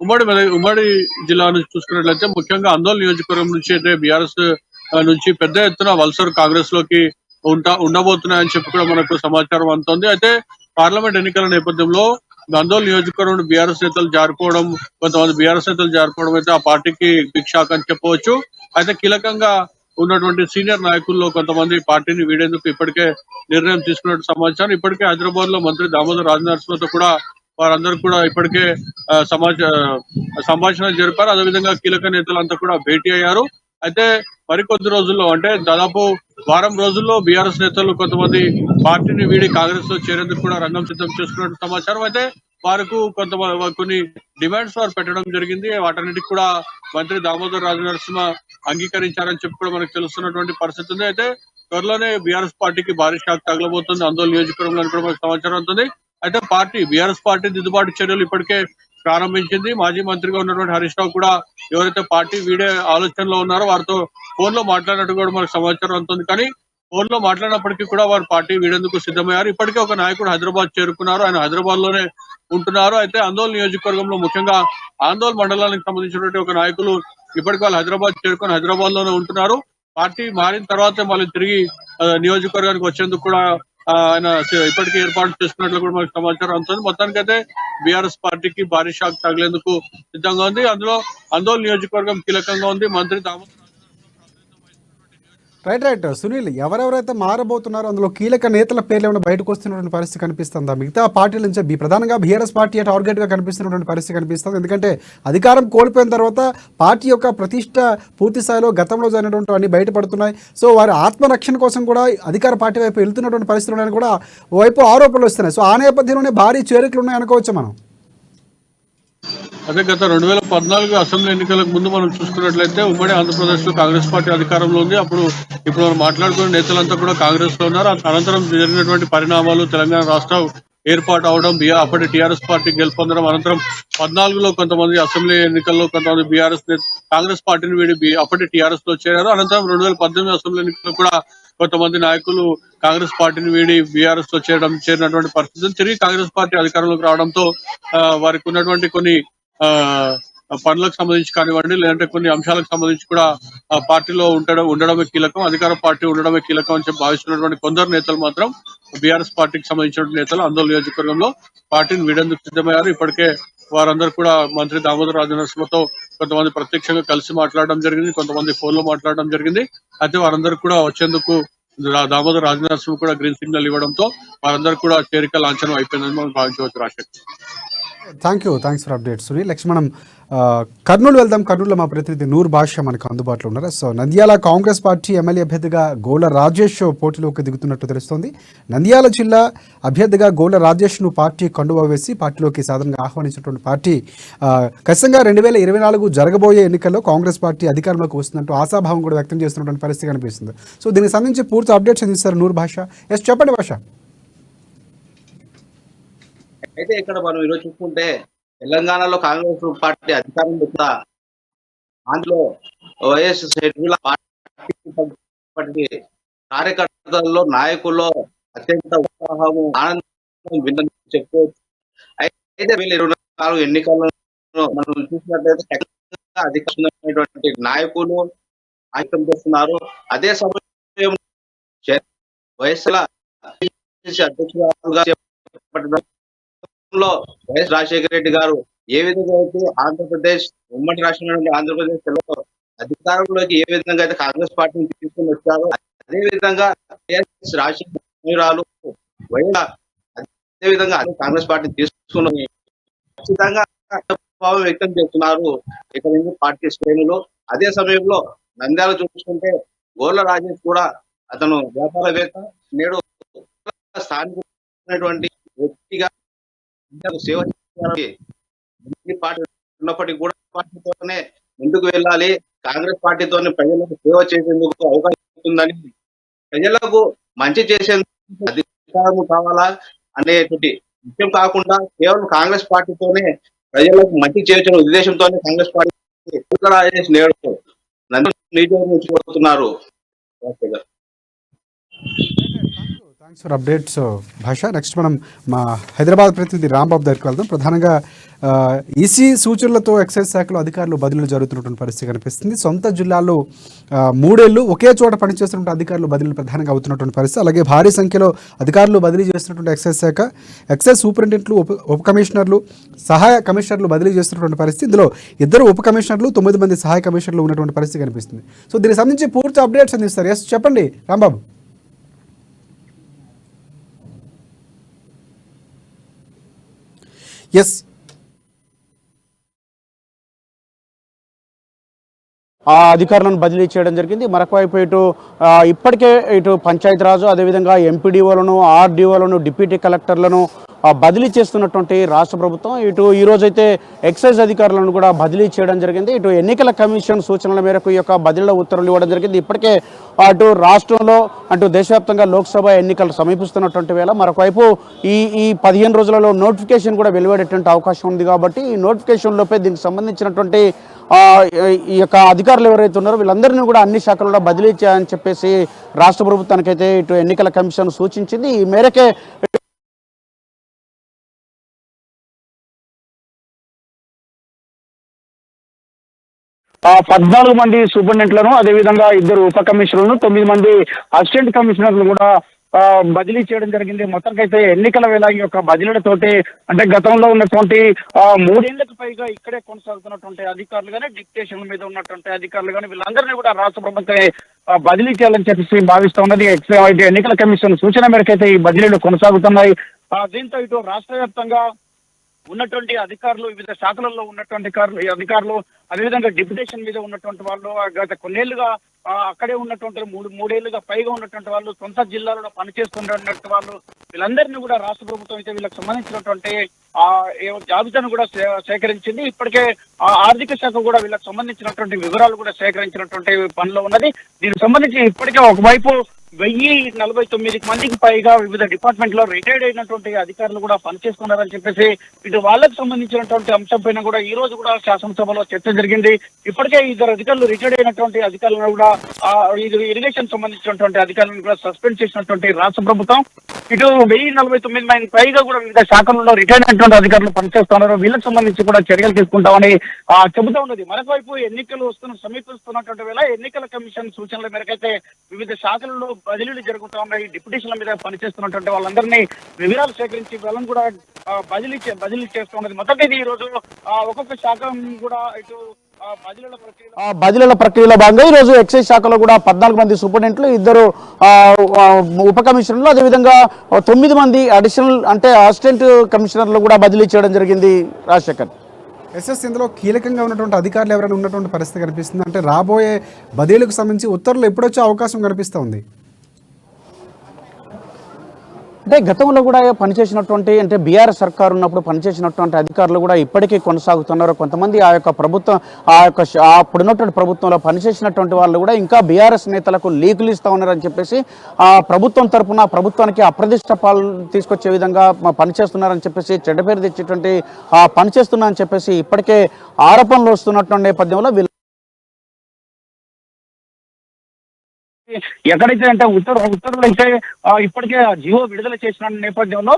Speaker 9: ఉమ్మడి జిల్లా నుంచి చూసుకున్నట్లయితే ముఖ్యంగా ఆందోళన నియోజకవర్గం నుంచి అయితే బీఆర్ఎస్ నుంచి పెద్ద ఎత్తున వలసలు కాంగ్రెస్ లోకి ఉండబోతున్నాయని చెప్పి కూడా మనకు సమాచారం అందుతోంది. అయితే పార్లమెంట్ ఎన్నికల నేపథ్యంలో ఆందోళన నియోజకవర్గం బీఆర్ఎస్ నేతలు జారిపోవడం, కొంతమంది బీఆర్ఎస్ నేతలు జారిపోవడం అయితే ఆ పార్టీకి బిగ్ షాక్ అని చెప్పవచ్చు. అయితే కీలకంగా ఉన్నటువంటి సీనియర్ నాయకుల్లో కొంతమంది పార్టీని వీడేందుకు ఇప్పటికే నిర్ణయం తీసుకున్నట్టు సమాచారం. ఇప్పటికే హైదరాబాద్ లో మంత్రి దామోదర్ రాజనరసింహతో కూడా వారందరూ కూడా ఇప్పటికే సంభాషణ జరిపారు. అదేవిధంగా కీలక నేతలంతా కూడా భేటీ అయ్యారు. అయితే మరికొద్ది రోజుల్లో అంటే దాదాపు వారం రోజుల్లో బీఆర్ఎస్ నేతలు కొంతమంది పార్టీని వీడి కాంగ్రెస్ లో చేరేందుకు కూడా రంగం సిద్ధం చేసుకున్నట్టు సమాచారం. అయితే వారికి కొన్ని డిమాండ్స్ వారు పెట్టడం జరిగింది. వాటన్నిటికి కూడా మంత్రి దామోదర్ రాజనరసింహ అంగీకరించారని చెప్పి కూడా మనకు తెలుస్తున్నటువంటి పరిస్థితి ఉంది. అయితే త్వరలోనే బీఆర్ఎస్ పార్టీకి భారీ షాక్ తగలబోతుంది ఆందోళన నియోజకవర్గంలో కూడా మనకు సమాచారం అవుతుంది. అయితే బీఆర్ఎస్ పార్టీ దిద్దుబాటు చర్యలు ఇప్పటికే ప్రారంభించింది. మాజీ మంత్రిగా ఉన్నటువంటి హరీష్ రావు కూడా ఎవరైతే పార్టీ వీడే ఆలోచనలో ఉన్నారో వారితో ఫోన్ లో మాట్లాడినట్టు కూడా మనకు సమాచారం అవుతుంది. కానీ ఫోన్ లో మాట్లాడినప్పటికీ కూడా వారు పార్టీ వీడేందుకు సిద్ధమయ్యారు. ఇప్పటికే ఒక నాయకుడు హైదరాబాద్ చేరుకున్నారు. ఆయన హైదరాబాద్ లోనే ఉంటున్నారు. అయితే ఆందోళన నియోజకవర్గంలో ముఖ్యంగా ఆందోళన మండలానికి సంబంధించినటువంటి ఒక నాయకులు ఇప్పటికి వాళ్ళు హైదరాబాద్ చేరుకొని హైదరాబాద్ లోనే ఉంటున్నారు. పార్టీ మారిన తర్వాత మళ్ళీ తిరిగి నియోజకవర్గానికి వచ్చేందుకు కూడా ఆయన ఇప్పటికే ఏర్పాటు చేసుకున్నట్లు కూడా మనకు సమాచారం అందుతుంది. మొత్తానికైతే బీఆర్ఎస్ పార్టీకి భారీ షాక్ తగిలేందుకు సిద్ధంగా ఉంది. అందులో ఆందోళన నియోజకవర్గం కీలకంగా ఉంది. మంత్రి దామోదర్
Speaker 1: రైట్ సునీల్, ఎవరెవరైతే మారబోతున్నారో అందులో కీలక నేతల పేర్లు ఏమైనా బయటకు వస్తున్నటువంటి పరిస్థితి కనిపిస్తుందా? మిగతా పార్టీల నుంచి ప్రధానంగా బీఆర్ఎస్ పార్టీ టార్గెట్ గా కనిపిస్తున్నటువంటి పరిస్థితి కనిపిస్తుంది. ఎందుకంటే అధికారం కోల్పోయిన తర్వాత పార్టీ యొక్క ప్రతిష్ట పూర్తి స్థాయిలో గతంలో జరిగినటువంటి అన్ని బయటపడుతున్నాయి. సో వారి ఆత్మరక్షణ కోసం కూడా అధికార పార్టీ వైపు వెళ్తున్నటువంటి పరిస్థితులు ఉన్నాయని కూడా ఓవైపు ఆరోపణలు వస్తున్నాయి. సో ఆ నేపథ్యంలోనే భారీ చేరికలు ఉన్నాయనుకోవచ్చు మనం.
Speaker 9: అదే గత 2014 అసెంబ్లీ ఎన్నికలకు ముందు మనం చూసుకున్నట్లయితే ఉమ్మడి ఆంధ్రప్రదేశ్ లో కాంగ్రెస్ పార్టీ అధికారంలో ఉంది. ఇప్పుడు మనం మాట్లాడుకునే నేతలంతా కూడా కాంగ్రెస్ లో ఉన్నారు. అనంతరం జరిగినటువంటి పరిణామాలు, తెలంగాణ రాష్ట్రం ఏర్పాటు అవడం, అప్పటి టీఆర్ఎస్ పార్టీ గెలుపొందడం, అనంతరం 14లో కొంతమంది అసెంబ్లీ ఎన్నికల్లో కొంతమంది కాంగ్రెస్ పార్టీని వీడి అప్పటి టీఆర్ఎస్ లో చేరారు. అనంతరం 2018 అసెంబ్లీ ఎన్నికల్లో కూడా కొంతమంది నాయకులు కాంగ్రెస్ పార్టీని వీడి బీఆర్ఎస్ లో చేరినటువంటి పరిస్థితి. తిరిగి కాంగ్రెస్ పార్టీ అధికారంలోకి రావడంతో వారికి ఉన్నటువంటి కొన్ని పనులకు సంబంధించి కానివ్వండి, లేదంటే కొన్ని అంశాలకు సంబంధించి కూడా పార్టీలో ఉండడమే కీలకం, అధికార పార్టీ ఉండడమే కీలకం అని చెప్పి భావిస్తున్నటువంటి కొందరు నేతలు మాత్రం బీఆర్ఎస్ పార్టీకి సంబంధించిన నేతలు ఆందోళన నియోజకవర్గంలో పార్టీని వీడేందుకు సిద్ధమయ్యారు. ఇప్పటికే వారందరూ కూడా మంత్రి దామోదర్ రాజనరసింహతో కొంతమంది ప్రత్యక్షంగా కలిసి మాట్లాడడం జరిగింది, కొంతమంది ఫోన్ లో మాట్లాడడం జరిగింది. అయితే వారందరూ కూడా వచ్చేందుకు దామోదర్ రాజనరసింహ కూడా గ్రీన్ సిగ్నల్ ఇవ్వడంతో వారందరూ కూడా చేరిక లాంఛనం అయిపోయిందని మనం భావించవచ్చు. Rajasekhar,
Speaker 1: thanks for update Sunil. Next మనం కర్నూలు వెళ్దాం. కర్నూలులో మా ప్రతినిధి నూర్ భాష మనకు అందుబాటులో ఉన్నారు. So Nandyal Congress party MLA అభ్యర్థిగా గోళ్ళ రాజేష్ పోటీలోకి దిగుతున్నట్టు తెలుస్తోంది. నంద్యాల జిల్లా అభ్యర్థిగా గోళ్ళ రాజేష్ను పార్టీ కండువా వేసి పార్టీలోకి సాధారణంగా ఆహ్వానించినటువంటి పార్టీ ఖచ్చితంగా 2024 జరగబోయే ఎన్నికల్లో కాంగ్రెస్ పార్టీ అధికారంలోకి వస్తున్నట్టు ఆశాభావం కూడా వ్యక్తం చేస్తున్నటువంటి పరిస్థితి కనిపిస్తుంది. సో దీనికి సంబంధించి పూర్తి అప్డేట్స్ అందిస్తారు నూర్ భాష. చెప్పండి భాష.
Speaker 10: అయితే ఇక్కడ మనం ఈరోజు చూసుకుంటే తెలంగాణలో కాంగ్రెస్ పార్టీ అధికారం కూడా అందులో వైఎస్ షెడ్యూల్ పార్టీ కార్యకర్తల్లో, నాయకుల్లో అత్యంత ఉత్సాహము, ఆనందం విందని చెప్పుకోవచ్చు. అయితే 2024 ఎన్నికల్లో మనం చూసినట్లయితే అధికారమైనటువంటి నాయకులు ఆయుధం చేస్తున్నారు. అదే సమయం వయసుల అధ్యక్షురాలుగా వైఎస్ రాజశేఖర రెడ్డి గారు ఏ విధంగా అయితే ఆంధ్రప్రదేశ్ ఉమ్మడి రాష్ట్రంలో ఆంధ్రప్రదేశ్ లో అధికారంలోకి ఏ విధంగా అయితే కాంగ్రెస్ పార్టీని తీసుకుని వచ్చారో అదే విధంగా రాజశేఖరాలు అదే విధంగా కాంగ్రెస్ పార్టీని తీసుకుని ఖచ్చితంగా భావం వ్యక్తం చేస్తున్నారు ఇక్కడ నుంచి పార్టీ శ్రేణులు. అదే సమయంలో నంద్యాల చూసుకుంటే గోళ్ళ రాజేష్ కూడా అతను వ్యాపారవేత్త, నేడు స్థానికమైనటువంటి వ్యక్తిగా సేవ పార్టీ ఉన్నప్పటికీ కూడా పార్టీతోనే ముందుకు వెళ్ళాలి, కాంగ్రెస్ పార్టీతోనే ప్రజలకు సేవ చేసేందుకు అవకాశం ఉంటుందని, ప్రజలకు మంచి చేసేందుకు అధికారం కావాలా అనేటువంటి విషయం కాకుండా కేవలం కాంగ్రెస్ పార్టీతోనే ప్రజలకు మంచి చేయొచ్చిన ఉద్దేశంతోనే కాంగ్రెస్ పార్టీ నేడు నియోజకవర్గం
Speaker 1: థ్యాంక్స్ ఫర్ అప్డేట్స్ భాష. నెక్స్ట్ మనం మా హైదరాబాద్ ప్రతినిధి రాంబాబు దగ్గరికి వెళ్దాం. ప్రధానంగా ఈసీ సూచనలతో ఎక్సైజ్ శాఖలో అధికారులు బదిలీలు జరుగుతున్నటువంటి పరిస్థితి కనిపిస్తుంది. సొంత జిల్లాల్లో 3 ఏళ్లు ఒకే చోట పనిచేస్తున్నటువంటి అధికారులు బదిలీలు ప్రధానంగా అవుతున్నటువంటి పరిస్థితి. అలాగే భారీ సంఖ్యలో అధికారులు బదిలీ చేస్తున్నటువంటి ఎక్సైజ్ శాఖ, ఎక్సైజ్ సూపరింటెండెంట్లు, ఉప కమిషనర్లు, సహాయ కమిషనర్లు బదిలీ చేస్తున్నటువంటి పరిస్థితి. ఇందులో 2 ఉప కమిషనర్లు, 9 మంది సహాయ కమిషనర్లు ఉన్నటువంటి పరిస్థితి కనిపిస్తుంది. సో దీనికి సంబంధించి పూర్తి అప్డేట్స్ అందిస్తారు. ఎస్ చెప్పండి రాంబాబు. ఎస్
Speaker 4: ఆ అధికారులను బదిలీ చేయడం జరిగింది. మరొక వైపు ఇప్పటికే పంచాయతీరాజు, అదేవిధంగా ఎంపీడీఓలను, ఆర్డీఓలను, డిప్యూటీ కలెక్టర్లను బదిలీ చేస్తున్నటువంటి రాష్ట్ర ప్రభుత్వం ఈ రోజైతే ఎక్సైజ్ అధికారులను కూడా బదిలీ చేయడం జరిగింది. ఎన్నికల కమిషన్ సూచనల మేరకు ఈ యొక్క బదిలీల ఉత్తర్వులు ఇవ్వడం జరిగింది. ఇప్పటికే రాష్ట్రంలో దేశవ్యాప్తంగా లోక్సభ ఎన్నికలు సమీపిస్తున్నటువంటి వేళ మరొకవైపు ఈ 15 రోజులలో నోటిఫికేషన్ కూడా వెలువడేటువంటి అవకాశం ఉంది. కాబట్టి ఈ నోటిఫికేషన్లోపై దీనికి సంబంధించినటువంటి ఈ యొక్క అధికారులు ఎవరైతే ఉన్నారో వీళ్ళందరినీ కూడా అన్ని శాఖలలో బదిలీ చేయాలని చెప్పేసి రాష్ట్ర ప్రభుత్వానికైతే ఎన్నికల కమిషన్ సూచించింది. ఈ మేరకే 14 మంది సూపరింటెండెంట్లను, అదేవిధంగా 2 ఉప కమిషనర్లను, 9 మంది అసిస్టెంట్ కమిషనర్లు కూడా బదిలీ చేయడం జరిగింది. మొత్తానికైతే ఎన్నికల వేళ ఈ యొక్క బదిలీలతోటి అంటే గతంలో ఉన్నటువంటి 3 ఏళ్లకు పైగా ఇక్కడే కొనసాగుతున్నటువంటి అధికారులు కానీ, డిప్యుటేషన్ల మీద ఉన్నటువంటి అధికారులు కానీ వీళ్ళందరినీ కూడా రాష్ట్ర ప్రభుత్వం బదిలీ చేయాలని చెప్పేసి భావిస్తూ ఉన్నది. ఎన్నికల కమిషన్ సూచన మేరకైతే ఈ బదిలీలు కొనసాగుతున్నాయి. దీంతో రాష్ట్ర వ్యాప్తంగా ఉన్నటువంటి అధికారులు, వివిధ శాఖలలో ఉన్నటువంటి అధికారులు, అదేవిధంగా డిప్యుటేషన్ మీద ఉన్నటువంటి వాళ్ళు, గత కొన్నేళ్లుగా అక్కడే ఉన్నటువంటి 3 ఏళ్లుగా పైగా ఉన్నటువంటి వాళ్ళు, సొంత జిల్లాలలో పనిచేస్తున్నటువంటి వాళ్ళు వీళ్ళందరినీ కూడా రాష్ట్ర ప్రభుత్వం అయితే వీళ్ళకి సంబంధించినటువంటి జాబితాను కూడా సేకరించింది. ఇప్పటికే ఆర్థిక శాఖ కూడా వీళ్ళకి సంబంధించినటువంటి వివరాలు కూడా సేకరించినటువంటి పనిలో ఉన్నది. దీనికి సంబంధించి ఇప్పటికే ఒకవైపు 1049 మందికి పైగా వివిధ డిపార్ట్మెంట్ లో రిటైర్డ్ అయినటువంటి అధికారులు కూడా పనిచేస్తున్నారని చెప్పేసి వాళ్ళకు సంబంధించినటువంటి అంశం పైన కూడా ఈ రోజు కూడా శాసనసభలో చర్చ జరిగింది. ఇప్పటికే 2 అధికారులు రిటైర్డ్ అయినటువంటి అధికారులను కూడా ఇరిగేషన్ సంబంధించినటువంటి అధికారులను కూడా సస్పెండ్ చేసినటువంటి రాష్ట్ర ప్రభుత్వం 1049 మంది పైగా కూడా వివిధ శాఖలలో రిటైర్డ్ అయినటువంటి అధికారులు పనిచేస్తున్నారు. వీళ్ళకి సంబంధించి కూడా చర్యలు తీసుకుంటామని చెబుతా ఉన్నది. మరొకవైపు ఎన్నికలు సమీపిస్తున్నటువంటి వేళ ఎన్నికల కమిషన్ సూచనల మేరకైతే వివిధ శాఖలలో బదిలీలు జరుగుతూ ఉన్నాయి. డిప్యుటేషన్ల మీద పనిచేస్తున్నటువంటి వాళ్ళందరినీ వివరాలు సేకరించి వాళ్ళని కూడా బదిలీ చేస్తూ ఉన్నది. మొత్తం ఈ రోజు ఒక్కొక్క శాఖ కూడా బదిలీల ప్రక్రియలో భాగంగా ఈ రోజు ఎక్సైజ్ శాఖలో కూడా 14 మంది సూపరింటెండెంట్లు, 2 ఉప కమిషనర్లు, అదేవిధంగా 9 మంది అడిషనల్ అంటే అసిస్టెంట్ కమిషనర్లు కూడా బదిలీ చేయడం జరిగింది. రాజశేఖర్,
Speaker 1: ఎస్ఎస్ ఇందులో కీలకంగా ఉన్నటువంటి అధికారులు ఎవరైనా ఉన్నటువంటి పరిస్థితి కనిపిస్తుంది అంటే రాబోయే బదిలీలకు సంబంధించి ఉత్తర్వులు ఎప్పుడొచ్చే అవకాశం కనిపిస్తూ ఉంది?
Speaker 4: అంటే గతంలో కూడా పనిచేసినటువంటి అంటే బీఆర్ఎస్ సర్కారు ఉన్నప్పుడు పనిచేసినటువంటి అధికారులు కూడా ఇప్పటికీ కొనసాగుతున్నారు. కొంతమంది ఆ యొక్క ప్రభుత్వం అప్పుడున్నటువంటి ప్రభుత్వంలో పనిచేసినటువంటి వాళ్ళు కూడా ఇంకా బీఆర్ఎస్ నేతలకు లీకులు ఇస్తా ఉన్నారని చెప్పేసి ఆ ప్రభుత్వం తరఫున ప్రభుత్వానికి అప్రదిష్ట పాలు తీసుకొచ్చే విధంగా పనిచేస్తున్నారని చెప్పేసి చెడ్డ పేరు తెచ్చేటువంటి పనిచేస్తున్నారని చెప్పేసి ఇప్పటికే ఆరోపణలు వస్తున్నటువంటి నేపథ్యంలో ఎక్కడైతే అంటే ఉత్తర్వులు అయితే ఇప్పటికే జీవో విడుదల చేసిన నేపథ్యంలో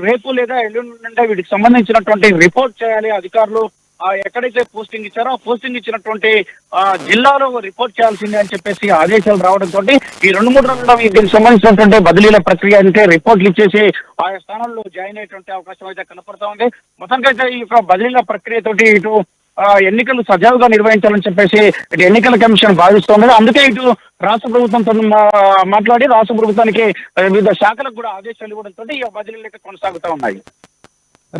Speaker 4: రేపు లేదా ఎల్లుండి వీటికి సంబంధించినటువంటి రిపోర్ట్ చేయాలి అధికారులు. ఎక్కడైతే పోస్టింగ్ ఇచ్చారో ఆ పోస్టింగ్ ఇచ్చినటువంటి జిల్లాలో రిపోర్ట్ చేయాల్సిందే అని చెప్పేసి ఆదేశాలు రావడంతో ఈ 2-3 రోజుల్లో దీనికి సంబంధించినటువంటి బదిలీల ప్రక్రియ అంటే రిపోర్ట్లు ఇచ్చేసి ఆయా స్థానాల్లో జాయిన్ అయ్యేటువంటి అవకాశం అయితే కనపడతా ఉంది. మొత్తానికైతే ఈ యొక్క బదిలీల ప్రక్రియతోటి ఎన్నికలు సజావుగా నిర్వహించాలని చెప్పేసి ఎన్నికల కమిషన్ భావిస్తోంది. అందుకే రాష్ట్ర ప్రభుత్వంతో మాట్లాడి రాష్ట్ర ప్రభుత్వానికి వివిధ శాఖలకు కూడా ఆదేశాలు ఇవ్వడంతో ఈ బదిలీలు అయితే కొనసాగుతూ ఉన్నాయి.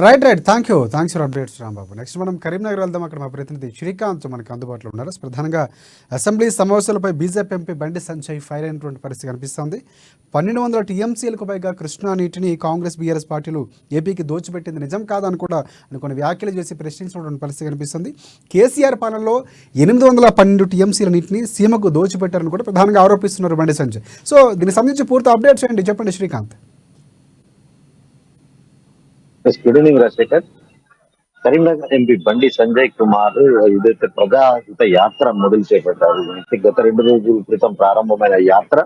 Speaker 1: Right thanks for updates Rambabu. Next మనం కరీంనగర్ వెళ్దాం. అక్కడ మా ప్రతినిధి శ్రీకాంత్ మనకు అందుబాటులో ఉన్నారు. ప్రధానంగా assembly సమావేశాలపై BJP MP Bandi Sanjay fire అయినటువంటి పరిస్థితి కనిపిస్తోంది. 1200 టీఎంసీలకు పైగా కృష్ణా నీటిని కాంగ్రెస్ బీఆర్ఎస్ పార్టీలు ఏపీకి దోచిపెట్టింది నిజం కాదని కూడా కొన్ని వ్యాఖ్యలు చేసి ప్రశ్నించినటువంటి పరిస్థితి కనిపిస్తుంది. కేసీఆర్ పాలనలో 812 టీఎంసీల నీటిని సీమకు దోచిపెట్టారని కూడా ప్రధానంగా ఆరోపిస్తున్నారు బండి సంజయ్. సో దీనికి సంబంధించి పూర్తి అప్డేట్స్ ఏంటి చెప్పండి Srikanth.
Speaker 11: Good evening Rajasekhar. Karimnagar MP Bandi Sanjay Kumar ఏదైతే ప్రజాహిత యాత్ర మొదలు చేపట్టారు. గత 2 రోజుల క్రితం ప్రారంభమైన యాత్ర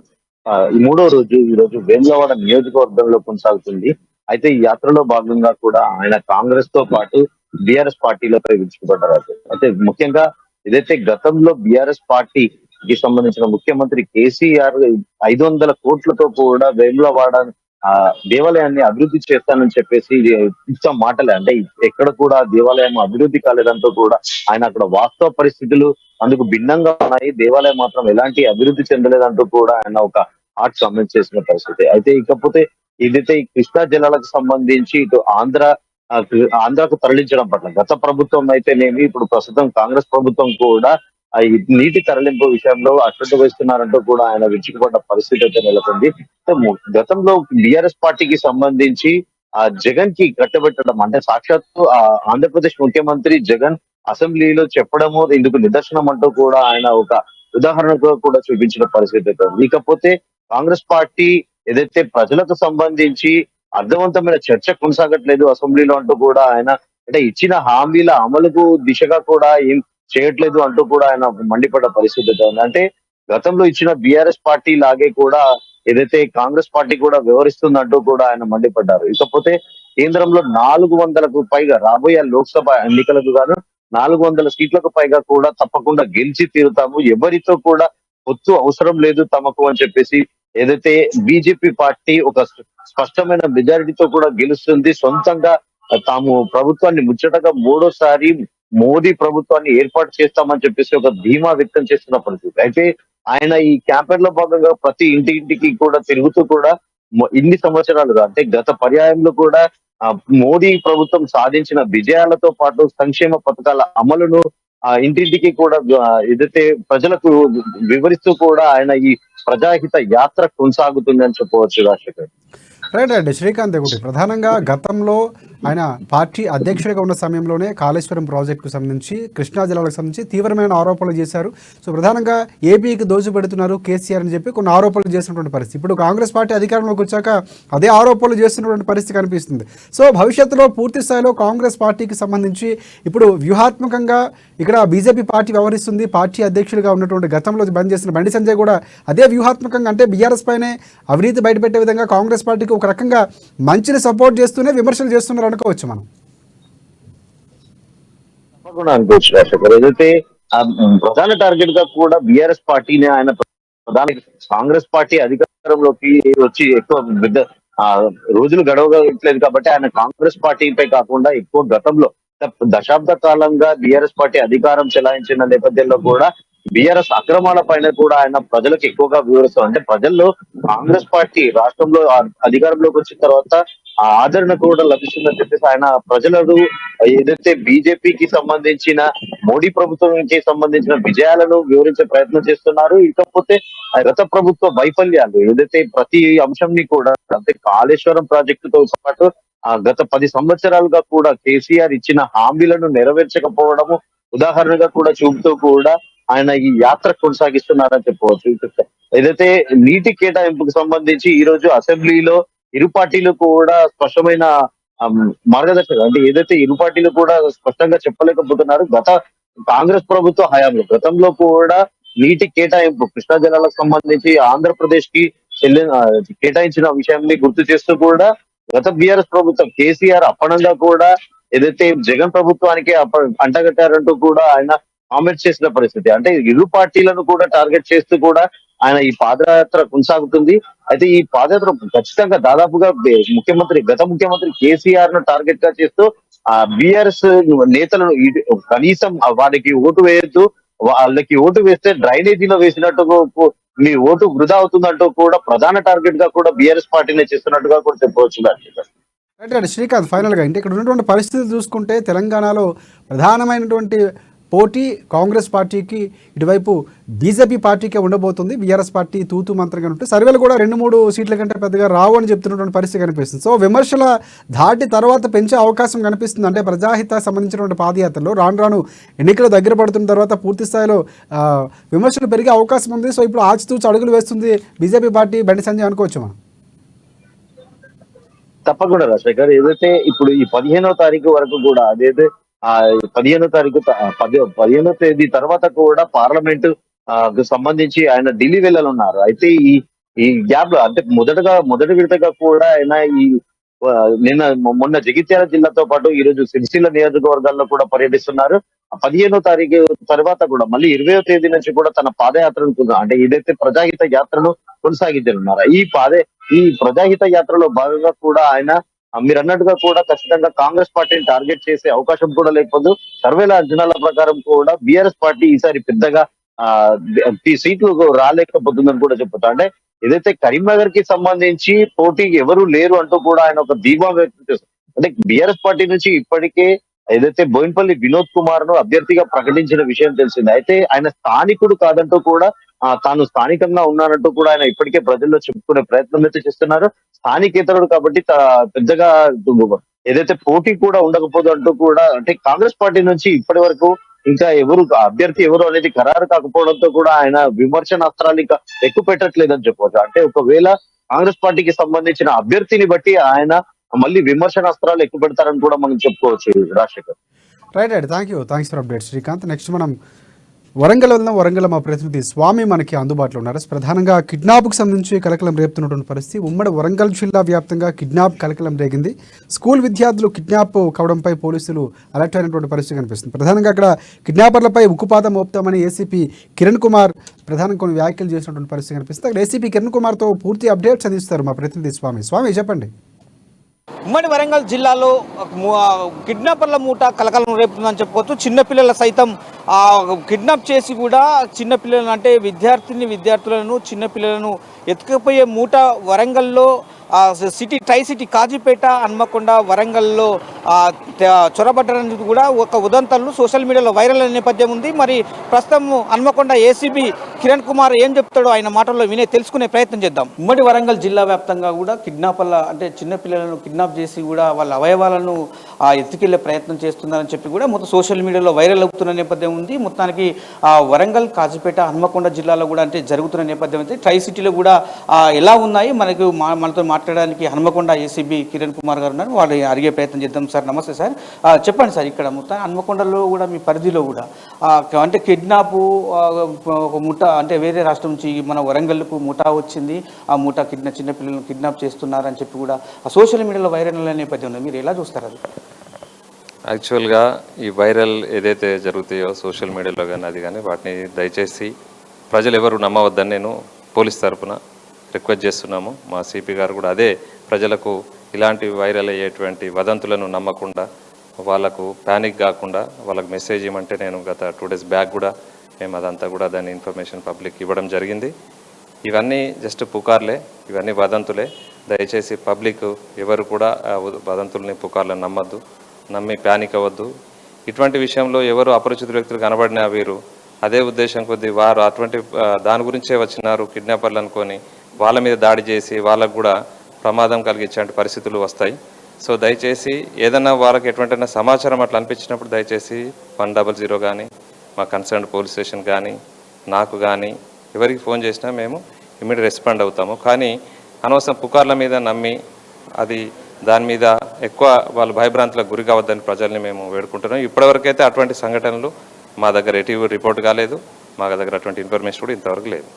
Speaker 11: ఈ 3వ రోజు ఈ రోజు వేములవాడ నియోజకవర్గంలో కొనసాగుతుంది. అయితే ఈ యాత్రలో భాగంగా కూడా ఆయన కాంగ్రెస్ తో పాటు బీఆర్ఎస్ పార్టీలపై విరుచుకుపడ్డారు. అయితే ముఖ్యంగా ఏదైతే గతంలో బీఆర్ఎస్ పార్టీకి సంబంధించిన ముఖ్యమంత్రి కేసీఆర్ 500 కోట్లతో కూడా వేములవాడ దేవాలయాన్ని అభివృద్ధి చేస్తానని చెప్పేసి ఇచ్చే మాటలే. అంటే ఎక్కడ కూడా దేవాలయం అభివృద్ధి కాలేదంటూ కూడా ఆయన అక్కడ వాస్తవ పరిస్థితులు అందుకు భిన్నంగా ఉన్నాయి, దేవాలయం మాత్రం ఎలాంటి అభివృద్ధి చెందలేదంటూ కూడా ఆయన ఒక హాట్ కామెంట్ చేసిన పరిస్థితి. అయితే ఇకపోతే ఏదైతే ఈ కృష్ణా జలాలకు సంబంధించి ఇటు ఆంధ్రాకు తరలించడం పట్ల గత ప్రభుత్వం అయితేనేమి ఇప్పుడు ప్రస్తుతం కాంగ్రెస్ ప్రభుత్వం కూడా ఈ నీటి తరలింపు విషయంలో అశ్రద్ధ వహిస్తున్నారంటూ కూడా ఆయన విరుచుకుపడ్డ పరిస్థితి అయితే నెలకొంది. గతంలో బీఆర్ఎస్ పార్టీకి సంబంధించి జగన్ కి కట్టబెట్టడం అంటే సాక్షాత్తు ఆంధ్రప్రదేశ్ ముఖ్యమంత్రి జగన్ అసెంబ్లీలో చెప్పడము ఇందుకు నిదర్శనం అంటూ కూడా ఆయన ఒక ఉదాహరణగా కూడా చూపించిన పరిస్థితి అయితే ఉంది. ఇకపోతే కాంగ్రెస్ పార్టీ ఏదైతే ప్రజలకు సంబంధించి అర్థవంతమైన చర్చ కొనసాగట్లేదు అసెంబ్లీలో అంటూ కూడా ఆయన అంటే ఇచ్చిన హామీల అమలుకు దిశగా కూడా ఏం చేయట్లేదు అంటూ కూడా ఆయన మండిపడ్డ పరిస్థితి అయితే ఉంది. అంటే గతంలో ఇచ్చిన బీఆర్ఎస్ పార్టీ లాగే కూడా ఏదైతే కాంగ్రెస్ పార్టీ కూడా వ్యవహరిస్తుందంటూ కూడా ఆయన మండిపడ్డారు. ఇకపోతే కేంద్రంలో 400కు పైగా రాబోయే లోక్సభ ఎన్నికలకు గాను 400 సీట్లకు పైగా కూడా తప్పకుండా గెలిచి తీరుతాము, ఎవరితో కూడా పొత్తు అవసరం లేదు తమకు అని చెప్పేసి ఏదైతే బీజేపీ పార్టీ ఒక స్పష్టమైన మెజారిటీతో కూడా గెలుస్తుంది, సొంతంగా తాము ప్రభుత్వాన్ని ముచ్చటగా 3వ సారి మోదీ ప్రభుత్వాన్ని ఏర్పాటు చేస్తామని చెప్పేసి ఒక ధీమా వ్యక్తం చేస్తున్న పరిస్థితి. అయితే ఆయన ఈ క్యాంపెయిన్ లో భాగంగా ప్రతి ఇంటికి కూడా తిరుగుతూ కూడా ఇన్ని సంవత్సరాలుగా అంటే గత పర్యాయంలో కూడా మోదీ ప్రభుత్వం సాధించిన విజయాలతో పాటు సంక్షేమ పథకాల అమలును ఇంటింటికి కూడా ఏదైతే ప్రజలకు వివరిస్తూ కూడా ఆయన ఈ ప్రజాహిత యాత్ర కొనసాగుతుందని చెప్పవచ్చు. రాజశేఖర్
Speaker 1: రైట్ అండి. శ్రీకాంత్ ఒకటి ప్రధానంగా గతంలో ఆయన పార్టీ అధ్యక్షుడిగా ఉన్న సమయంలోనే కాళేశ్వరం ప్రాజెక్టుకు సంబంధించి కృష్ణా జిల్లాలకు సంబంధించి తీవ్రమైన ఆరోపణలు చేశారు. సో ప్రధానంగా ఏపీకి దోచి పెడుతున్నారు కేసీఆర్ అని చెప్పి కొన్ని ఆరోపణలు చేసినటువంటి పరిస్థితి. ఇప్పుడు కాంగ్రెస్ పార్టీ అధికారంలోకి వచ్చాక అదే ఆరోపణలు చేస్తున్నటువంటి పరిస్థితి కనిపిస్తుంది. సో భవిష్యత్తులో పూర్తి స్థాయిలో కాంగ్రెస్ పార్టీకి సంబంధించి ఇప్పుడు వ్యూహాత్మకంగా ఇక్కడ బీజేపీ పార్టీ వ్యవహరిస్తుంది. పార్టీ అధ్యక్షుడిగా ఉన్నటువంటి గతంలో బంద్ చేసిన బండి సంజయ్ కూడా అదే వ్యూహాత్మకంగా అంటే బీఆర్ఎస్ పైనే అవినీతి బయటపెట్టే విధంగా కాంగ్రెస్ పార్టీకి ఒక రకంగా మంచిని సపోర్ట్ చేస్తూనే విమర్శలు చేస్తున్నారు అనుకోవచ్చు మనం.
Speaker 11: తప్పకుండా అనుకోవచ్చు రాజశేఖర్. ఏదైతే ప్రధాన టార్గెట్ గా కూడా బీఆర్ఎస్ పార్టీని ఆయన ప్రధాన కాంగ్రెస్ పార్టీ అధికారంలోకి వచ్చి ఎక్కువ రోజులు గడవట్లేదు కాబట్టి ఆయన కాంగ్రెస్ పార్టీపై కాకుండా ఎక్కువ గతంలో దశాబ్ద కాలంగా బీఆర్ఎస్ పార్టీ అధికారం చెలాయించిన నేపథ్యంలో కూడా బీఆర్ఎస్ అక్రమాల పైన కూడా ఆయన ప్రజలకు ఎక్కువగా వివరిస్తారు. అంటే ప్రజల్లో కాంగ్రెస్ పార్టీ రాష్ట్రంలో అధికారంలోకి వచ్చిన తర్వాత ఆదరణ కూడా లభిస్తుందని చెప్పేసి ఆయన ప్రజలకు ఏదైతే బీజేపీకి సంబంధించిన మోడీ ప్రభుత్వానికి సంబంధించిన విజయాలను వివరించే ప్రయత్నం చేస్తున్నారు. ఇకపోతే గత ప్రభుత్వ వైఫల్యాలు ఏదైతే ప్రతి అంశంని కూడా అంటే కాళేశ్వరం ప్రాజెక్టుతో పాటు గత 10 సంవత్సరాలుగా కూడా కేసీఆర్ ఇచ్చిన హామీలను నెరవేర్చకపోవడము ఉదాహరణగా కూడా చూపుతూ కూడా ఆయన ఈ యాత్ర కొనసాగిస్తున్నారని చెప్పవచ్చు. ఏదైతే నీటి కేటాయింపుకు సంబంధించి ఈ రోజు అసెంబ్లీలో ఇరు పార్టీలు కూడా స్పష్టమైన మార్గదర్శకం అంటే ఏదైతే ఇరు పార్టీలు కూడా స్పష్టంగా చెప్పలేకపోతున్నారు. కాంగ్రెస్ ప్రభుత్వ హయాంలో గతంలో కూడా నీటి కేటాయింపు కృష్ణా జలాలకు సంబంధించి ఆంధ్రప్రదేశ్ కి కేటాయించిన విషయాన్ని గుర్తు చేస్తూ కూడా గత బీఆర్ఎస్ ప్రభుత్వం కేసీఆర్ అప్పనంగా కూడా ఏదైతే జగన్ ప్రభుత్వానికి అంటగట్టారంటూ కూడా ఆయన కామెంట్ చేసిన పరిస్థితి. అంటే ఇరు పార్టీలను కూడా టార్గెట్ చేస్తూ కూడా ఆయన ఈ పాదయాత్ర కొనసాగుతుంది. అయితే ఈ పాదయాత్ర ఖచ్చితంగా దాదాపుగా గత ముఖ్యమంత్రి కేసీఆర్ ను టార్గెట్ గా చేస్తూ బీఆర్ఎస్ నేతలను కనీసం వారికి ఓటు వేయద్దు, వాళ్ళకి ఓటు వేస్తే డ్రైనేజీలో వేసినట్టు మీ ఓటు వృధా అవుతుందంటూ కూడా ప్రధాన టార్గెట్ గా కూడా బీఆర్ఎస్ పార్టీనే చేస్తున్నట్టుగా కూడా చెప్పవచ్చు.
Speaker 1: రైట్ శ్రీకాంత్ ఫైనల్గా అంటే ఇక్కడ ఉన్నటువంటి పరిస్థితులు చూసుకుంటే తెలంగాణలో ప్రధానమైనటువంటి పోటీ కాంగ్రెస్ పార్టీకి ఇటువైపు బీజేపీ పార్టీకే ఉండబోతుంది. బీఆర్ఎస్ పార్టీ తూతు మంత్రంగా ఉంటే సర్వేలు కూడా 2-3 సీట్ల కంటే పెద్దగా రావు అని చెప్తున్నటువంటి పరిస్థితి కనిపిస్తుంది. సో విమర్శల ధాటి తర్వాత పెంచే అవకాశం కనిపిస్తుంది. అంటే ప్రజాహిత సంబంధించినటువంటి పాదయాత్రలో రాను ఎన్నికలు దగ్గర పడుతున్న తర్వాత పూర్తి స్థాయిలో విమర్శలు పెరిగే అవకాశం ఉంది. సో ఇప్పుడు ఆచితూచి అడుగులు వేస్తుంది బీజేపీ పార్టీ బండి సంజయ్ అనుకోవచ్చు మనం.
Speaker 11: తప్పకుండా రాజశేఖర్. ఏదైతే ఇప్పుడు ఈ 15వ తారీఖు వరకు కూడా అదైతే 15వ తారీఖు 15వ తేదీ తర్వాత కూడా పార్లమెంట్ కు సంబంధించి ఆయన ఢిల్లీ వెళ్ళనున్నారు. అయితే ఈ గ్యాప్ లో అంటే మొదటి విడతగా కూడా ఆయన ఆ, మొన్న జగిత్యాల జిల్లాతో పాటు ఈ రోజు సిరిసిల్ల నియోజకవర్గాల్లో కూడా పర్యటిస్తున్నారు. 15వ తారీఖు తర్వాత కూడా మళ్ళీ 20వ తేదీ నుంచి కూడా తన పాదయాత్రను అంటే ఏదైతే ప్రజాహిత యాత్రను కొనసాగించనున్నారు. ఈ ప్రజాహిత యాత్రలో భాగంగా కూడా ఆయన మీరు అన్నట్టుగా కూడా ఖచ్చితంగా కాంగ్రెస్ పార్టీని టార్గెట్ చేసే అవకాశం కూడా లేకపోతే సర్వేల అంచనాల ప్రకారం కూడా బీఆర్ఎస్ పార్టీ ఈసారి పెద్దగా సీట్లు రాలేకపోతుందని కూడా చెప్తా. అంటే ఏదైతే కరీంనగర్ కి సంబంధించి పోటీకి ఎవరు లేరు అంటూ కూడా ఆయన ఒక ధీమా వ్యక్తం చేస్తారు. అంటే బీఆర్ఎస్ పార్టీ నుంచి ఇప్పటికే ఏదైతే బోయినపల్లి వినోద్ కుమార్ ను అభ్యర్థిగా ప్రకటించిన విషయం తెలిసింది. అయితే ఆయన స్థానికుడు కాదంటూ కూడా తాను స్థానికంగా ఉన్నానంటూ కూడా ఆయన ఇప్పటికే ప్రజల్లో చెప్పుకునే ప్రయత్నం అయితే చేస్తున్నారు. స్థానికేతరుడు కాబట్టి పెద్దగా ఏదైతే పోటీ కూడా ఉండకపోదు అంటూ కూడా అంటే కాంగ్రెస్ పార్టీ నుంచి ఇప్పటి వరకు ఇంకా అభ్యర్థి ఎవరు అనేది ఖరారు కాకపోవడంతో కూడా ఆయన విమర్శనాస్త్రాలు ఇంకా ఎక్కువ పెట్టట్లేదని చెప్పవచ్చు. అంటే ఒకవేళ కాంగ్రెస్ పార్టీకి సంబంధించిన అభ్యర్థిని బట్టి ఆయన మళ్ళీ విమర్శనాస్త్రాలు ఎక్కువ పెడతారని కూడా మనం చెప్పుకోవచ్చు. Rajasekhar
Speaker 1: right thanks for update Srikanth. Next మనం వరంగల్ వెళ్దాం. వరంగల్ మా ప్రతినిధి స్వామి మనకి అందుబాటులో ఉన్నారు. ప్రధానంగా కిడ్నాప్కు సంబంధించి కలకలం రేపుతున్నటువంటి పరిస్థితి ఉమ్మడి వరంగల్ జిల్లా వ్యాప్తంగా కిడ్నాప్ కలకలం రేగింది. స్కూల్ విద్యార్థులు కిడ్నాప్ కావడంపై పోలీసులు అలర్ట్ అయినటువంటి పరిస్థితి కనిపిస్తుంది. ప్రధానంగా అక్కడ కిడ్నాపర్లపై ఉక్కుపాదం మోపుతామని ఏసీపీ కిరణ్ కుమార్ ప్రధానంగా కొన్ని వ్యాఖ్యలు చేసినటువంటి పరిస్థితి కనిపిస్తుంది. అక్కడ ఏసీపీ కిరణ్ కుమార్తో పూర్తి అప్డేట్స్ అందిస్తారు మా ప్రతినిధి స్వామి చెప్పండి.
Speaker 12: ఉమ్మడి వరంగల్ జిల్లాలో కిడ్నాపర్ల మూట కలకలం రేపుతుందని చెప్పుకోవచ్చు. చిన్నపిల్లల సైతం కిడ్నాప్ చేసి కూడా చిన్నపిల్లలను అంటే విద్యార్థులను చిన్నపిల్లలను ఎత్తుకుపోయే మూట వరంగల్లో ట్రై సిటీ కాజీపేట హన్మకొండ వరంగల్లో చొరబడ్డానికి కూడా ఒక ఉదంతాలు సోషల్ మీడియాలో వైరల్ అయిన నేపథ్యం ఉంది. మరి ప్రస్తుతం హన్మకొండ ఏసీబీ కిరణ్ కుమార్ ఏం చెప్తాడో ఆయన మాటల్లో తెలుసుకునే ప్రయత్నం చేద్దాం. ఉమ్మడి వరంగల్ జిల్లా వ్యాప్తంగా కూడా కిడ్నాపర్ల అంటే చిన్నపిల్లలను కిడ్నాప్ చేసి కూడా వాళ్ళ అవయవాలను ఎత్తుకెళ్లే ప్రయత్నం చేస్తున్నారని చెప్పి కూడా మొత్తం సోషల్ మీడియాలో వైరల్ అవుతున్న నేపథ్యం ఉంది. మొత్తానికి వరంగల్ కాజీపేట హన్మకొండ జిల్లాలో కూడా అంటే జరుగుతున్న నేపథ్యం అయితే ట్రై సిటీలో కూడా ఎలా ఉన్నాయి మనతో మాట్లాడడానికి హన్మకొండ ఏసీబీ కిరణ్ కుమార్ గారు ఉన్నారు. వాళ్ళు అడిగే ప్రయత్నం చేద్దాం. సార్ నమస్తే సార్, చెప్పండి సార్, ఇక్కడ మొత్తం హన్మకొండలో కూడా మీ పరిధిలో కూడా అంటే కిడ్నాప్ ఒక ముఠా అంటే వేరే రాష్ట్రం నుంచి మన వరంగల్కు ముఠా వచ్చింది, ఆ ముఠా చిన్నపిల్లలను కిడ్నాప్ చేస్తున్నారని చెప్పి కూడా సోషల్ మీడియాలో వైరల్ అనే నేపథ్యంలో మీరు ఎలా చూస్తారు? అది
Speaker 13: యాక్చువల్గా ఈ వైరల్ ఏదైతే జరుగుతాయో సోషల్ మీడియాలో కానీ అది కానీ వాటిని దయచేసి ప్రజలు ఎవరు నమ్మవద్దని నేను పోలీస్ తరఫున రిక్వెస్ట్ చేస్తున్నాము. మా సిపి గారు కూడా అదే ప్రజలకు ఇలాంటి వైరల్ అయ్యేటువంటి వదంతులను నమ్మకుండా వాళ్ళకు ప్యానిక్ కాకుండా వాళ్ళకు మెసేజ్ ఇవ్వమంటే నేను గత 2 days బ్యాక్ కూడా మేము అదంతా కూడా దాని ఇన్ఫర్మేషన్ పబ్లిక్ ఇవ్వడం జరిగింది. ఇవన్నీ జస్ట్ పుకార్లే, ఇవన్నీ వదంతులే. దయచేసి పబ్లిక్ ఎవరు కూడా వదంతుల్ని పుకార్లను నమ్మద్దు, నమ్మి ప్యానిక్ అవ్వద్దు. ఇటువంటి విషయంలో ఎవరు అపరిచిత వ్యక్తులు కనబడినా వీరు అదే ఉద్దేశం కొద్దీ వారు అటువంటి దాని గురించే వచ్చినారు కిడ్నాపర్లు అనుకొని వాళ్ళ మీద దాడి చేసి వాళ్ళకు కూడా ప్రమాదం కలిగించే పరిస్థితులు వస్తాయి. సో దయచేసి ఏదైనా వాళ్ళకి ఎటువంటి సమాచారం అట్లా అనిపించినప్పుడు దయచేసి 100 కానీ మా కన్సర్న్ పోలీస్ స్టేషన్ కానీ నాకు కానీ ఎవరికి ఫోన్ చేసినా మేము ఇమ్మీడియట్ రెస్పాండ్ అవుతాము. కానీ అనవసరం పుకార్ల మీద నమ్మి అది దాని మీద ఎక్కువ వాళ్ళు భయభ్రాంతులకు గురి కావద్దని ప్రజల్ని మేము వేడుకుంటున్నాం. ఇప్పటివరకైతే అటువంటి సంఘటనలు మా దగ్గర ఎటువంటి రిపోర్ట్ కాలేదు, మా దగ్గర అటువంటి ఇన్ఫర్మేషన్ కూడా ఇంతవరకు లేదు.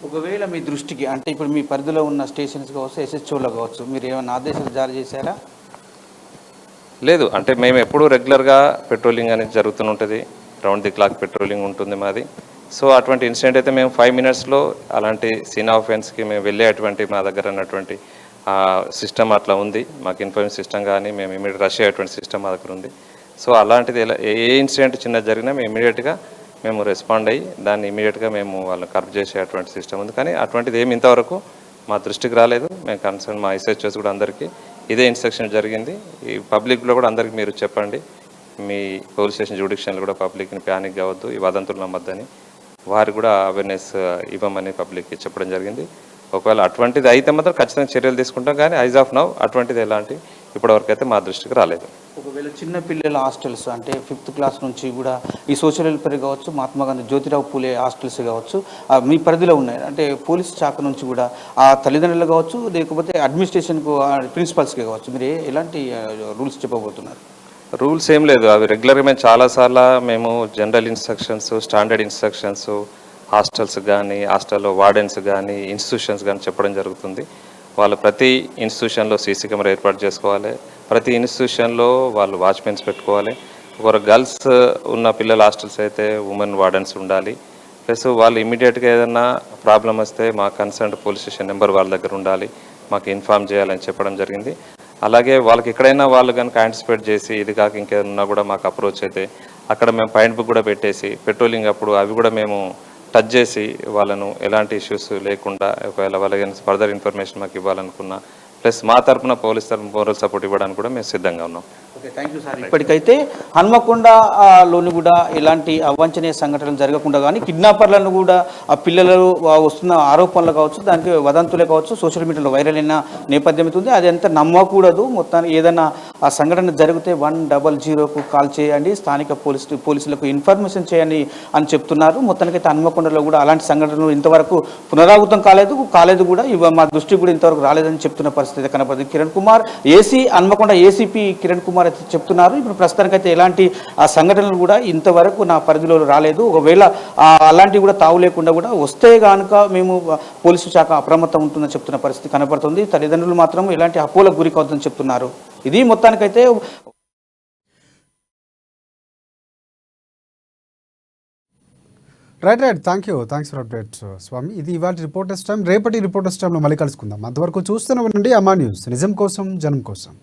Speaker 12: ఒకవేళ మీ దృష్టికి అంటే ఇప్పుడు మీ పరిధిలో ఉన్న స్టేషన్స్ కావచ్చు, ఎస్హెచ్ఓలో కావచ్చు, మీరు ఏమైనా ఆదేశాలు జారీ చేశారా?
Speaker 13: లేదు, అంటే మేము ఎప్పుడూ రెగ్యులర్గా పెట్రోలింగ్ అనేది జరుగుతుంటుంది, రౌండ్ ది క్లాక్ పెట్రోలింగ్ ఉంటుంది మాది. సో అటువంటి ఇన్సిడెంట్ అయితే మేము 5 minutesలో అలాంటి సీన్ ఆఫ్ ఫెన్స్కి మేము వెళ్ళేటువంటి మా దగ్గర ఉన్నటువంటి సిస్టమ్ అట్లా ఉంది. మాకు ఇన్ఫర్మేషన్ సిస్టమ్ కానీ మేము ఇమీడియట్ రష్ అయ్యేటువంటి సిస్టమ్ మా దగ్గర ఉంది. సో అలాంటిది ఏ ఇన్సిడెంట్ చిన్నది జరిగినా మేము ఇమీడియట్గా మేము రెస్పాండ్ అయ్యి దాన్ని ఇమీడియట్గా మేము వాళ్ళని కర్బ్ చేసేటువంటి సిస్టమ్ ఉంది. కానీ అటువంటిది ఏమి ఇంతవరకు మా దృష్టికి రాలేదు. మేము కన్సర్న్ మా ఎస్హెచ్ఓస్ కూడా అందరికీ ఇదే ఇన్స్ట్రక్షన్ జరిగింది. ఈ పబ్లిక్లో కూడా అందరికీ మీరు చెప్పండి, మీ పోలీస్ స్టేషన్ జ్యుడిషియల్ కూడా పబ్లిక్ని ప్యానిక్ కావద్దు, ఈ వదంతులు నమ్మద్దని వారు కూడా అవేర్నెస్ ఇవ్వమని పబ్లిక్కి చెప్పడం జరిగింది. ఒకవేళ అటువంటిది అయితే మాత్రం ఖచ్చితంగా చర్యలు తీసుకుంటాం. కానీ ఐజ్ ఆఫ్ నౌ అటువంటిది ఎలాంటి ఇప్పటివరకు అయితే మా దృష్టికి రాలేదు.
Speaker 12: ఒకవేళ చిన్నపిల్లల హాస్టల్స్ అంటే 5th క్లాస్ నుంచి కూడా ఈ సోషల్ వెల్ఫేర్ కావచ్చు, మహాత్మా గాంధీ జ్యోతిరావు పూలే హాస్టల్స్ కావచ్చు మీ పరిధిలో ఉన్నాయి. అంటే పోలీస్ శాఖ నుంచి కూడా ఆ తల్లిదండ్రులు కావచ్చు, లేకపోతే అడ్మినిస్ట్రేషన్కు ప్రిన్సిపల్స్కి కావచ్చు, మీరు ఎలాంటి రూల్స్ చెప్పబోతున్నారు?
Speaker 13: రూల్స్ ఏం లేదు, అవి రెగ్యులర్గా మేము చాలాసార్లు మేము general instructions, standard instructions hostels కానీ, హాస్టల్లో వార్డెన్స్ కానీ, ఇన్స్టిట్యూషన్స్ కానీ చెప్పడం జరుగుతుంది. వాళ్ళు ప్రతి ఇన్స్టిట్యూషన్లో సీసీ కెమెరా ఏర్పాటు చేసుకోవాలి, ప్రతి ఇన్స్టిట్యూషన్లో వాళ్ళు వాచ్మెన్స్ పెట్టుకోవాలి. ఒక గర్ల్స్ ఉన్న పిల్లల హాస్టల్స్ అయితే ఉమెన్ వార్డెన్స్ ఉండాలి. ప్లస్ వాళ్ళు ఇమీడియట్గా ఏదైనా ప్రాబ్లం వస్తే మా కన్సర్న్ పోలీస్ స్టేషన్ నెంబర్ వాళ్ళ దగ్గర ఉండాలి, మాకు ఇన్ఫామ్ చేయాలని చెప్పడం జరిగింది. అలాగే వాళ్ళకి ఎక్కడైనా వాళ్ళు కనుక యాంటిసిపేట్ చేసి ఇది కాక ఇంకేదన్నా కూడా మాకు అప్రోచ్ అయితే అక్కడ మేము పాయింట్ బుక్ కూడా పెట్టేసి పెట్రోలింగ్ అప్పుడు అవి కూడా మేము టచ్ చేసి వాళ్ళను ఎలాంటి ఇష్యూస్ లేకుండా ఒకవేళ వాళ్ళకి ఫర్దర్ ఇన్ఫర్మేషన్ మాకు ఇవ్వాలనుకున్నా, ప్లస్ మా తరఫున పోలీస్ తరఫున మోరల్ సపోర్ట్ ఇవ్వడానికి కూడా మేము సిద్ధంగా ఉన్నాం.
Speaker 12: Okay, thank you sir. ఇప్పటికైతే హన్మకొండ లోని కూడా ఎలాంటి అవాంఛనీయ సంఘటనలు జరగకుండా కానీ కిడ్నాపర్లను కూడా ఆ పిల్లలు వస్తున్న ఆరోపణలు కావచ్చు, దానికి వదంతులే కావచ్చు, సోషల్ మీడియాలో వైరల్ అయిన నేపథ్యం అవుతుంది. అది ఎంత నమ్మకూడదు. మొత్తానికి ఏదైనా ఆ సంఘటన జరిగితే 100కు కాల్ చేయండి, స్థానిక పోలీసులకు ఇన్ఫర్మేషన్ చేయండి అని చెప్తున్నారు. మొత్తానికైతే హన్మకొండలో కూడా అలాంటి సంఘటనలు ఇంతవరకు పునరావృతం కాలేదు కూడా మా దృష్టికి కూడా ఇంతవరకు రాలేదని చెప్తున్న పరిస్థితి కనపడుతుంది. కిరణ్ కుమార్ హన్మకొండ ఏసీపీ కిరణ్ కుమార్ అయితే చెప్తున్నారు. ఇప్పుడు ప్రస్తుతానికైతే ఎలాంటి సంఘటనలు కూడా ఇంతవరకు నా పరిధిలో రాలేదు. ఒకవేళ అలాంటివి కూడా తావు లేకుండా కూడా వస్తే కనుక మేము పోలీసు శాఖ అప్రమత్తం ఉంటుందని చెప్తున్న పరిస్థితి కనపడుతుంది. తల్లిదండ్రులు మాత్రం ఎలాంటి అపోలకు గురి కావద్దని చెప్తున్నారు. ఇది మొత్తానికైతే
Speaker 1: రైట్. థ్యాంక్స్ ఫర్ అప్డేట్ స్వామి. ఇది ఇవాళ రిపోర్టర్స్ టైం. రేపటి రిపోర్టర్స్ టైంలో మళ్ళీ కలుసుకుందాం. అంతవరకు చూస్తూనే ఉండండి అమ్మా న్యూస్, నిజం కోసం జనం కోసం.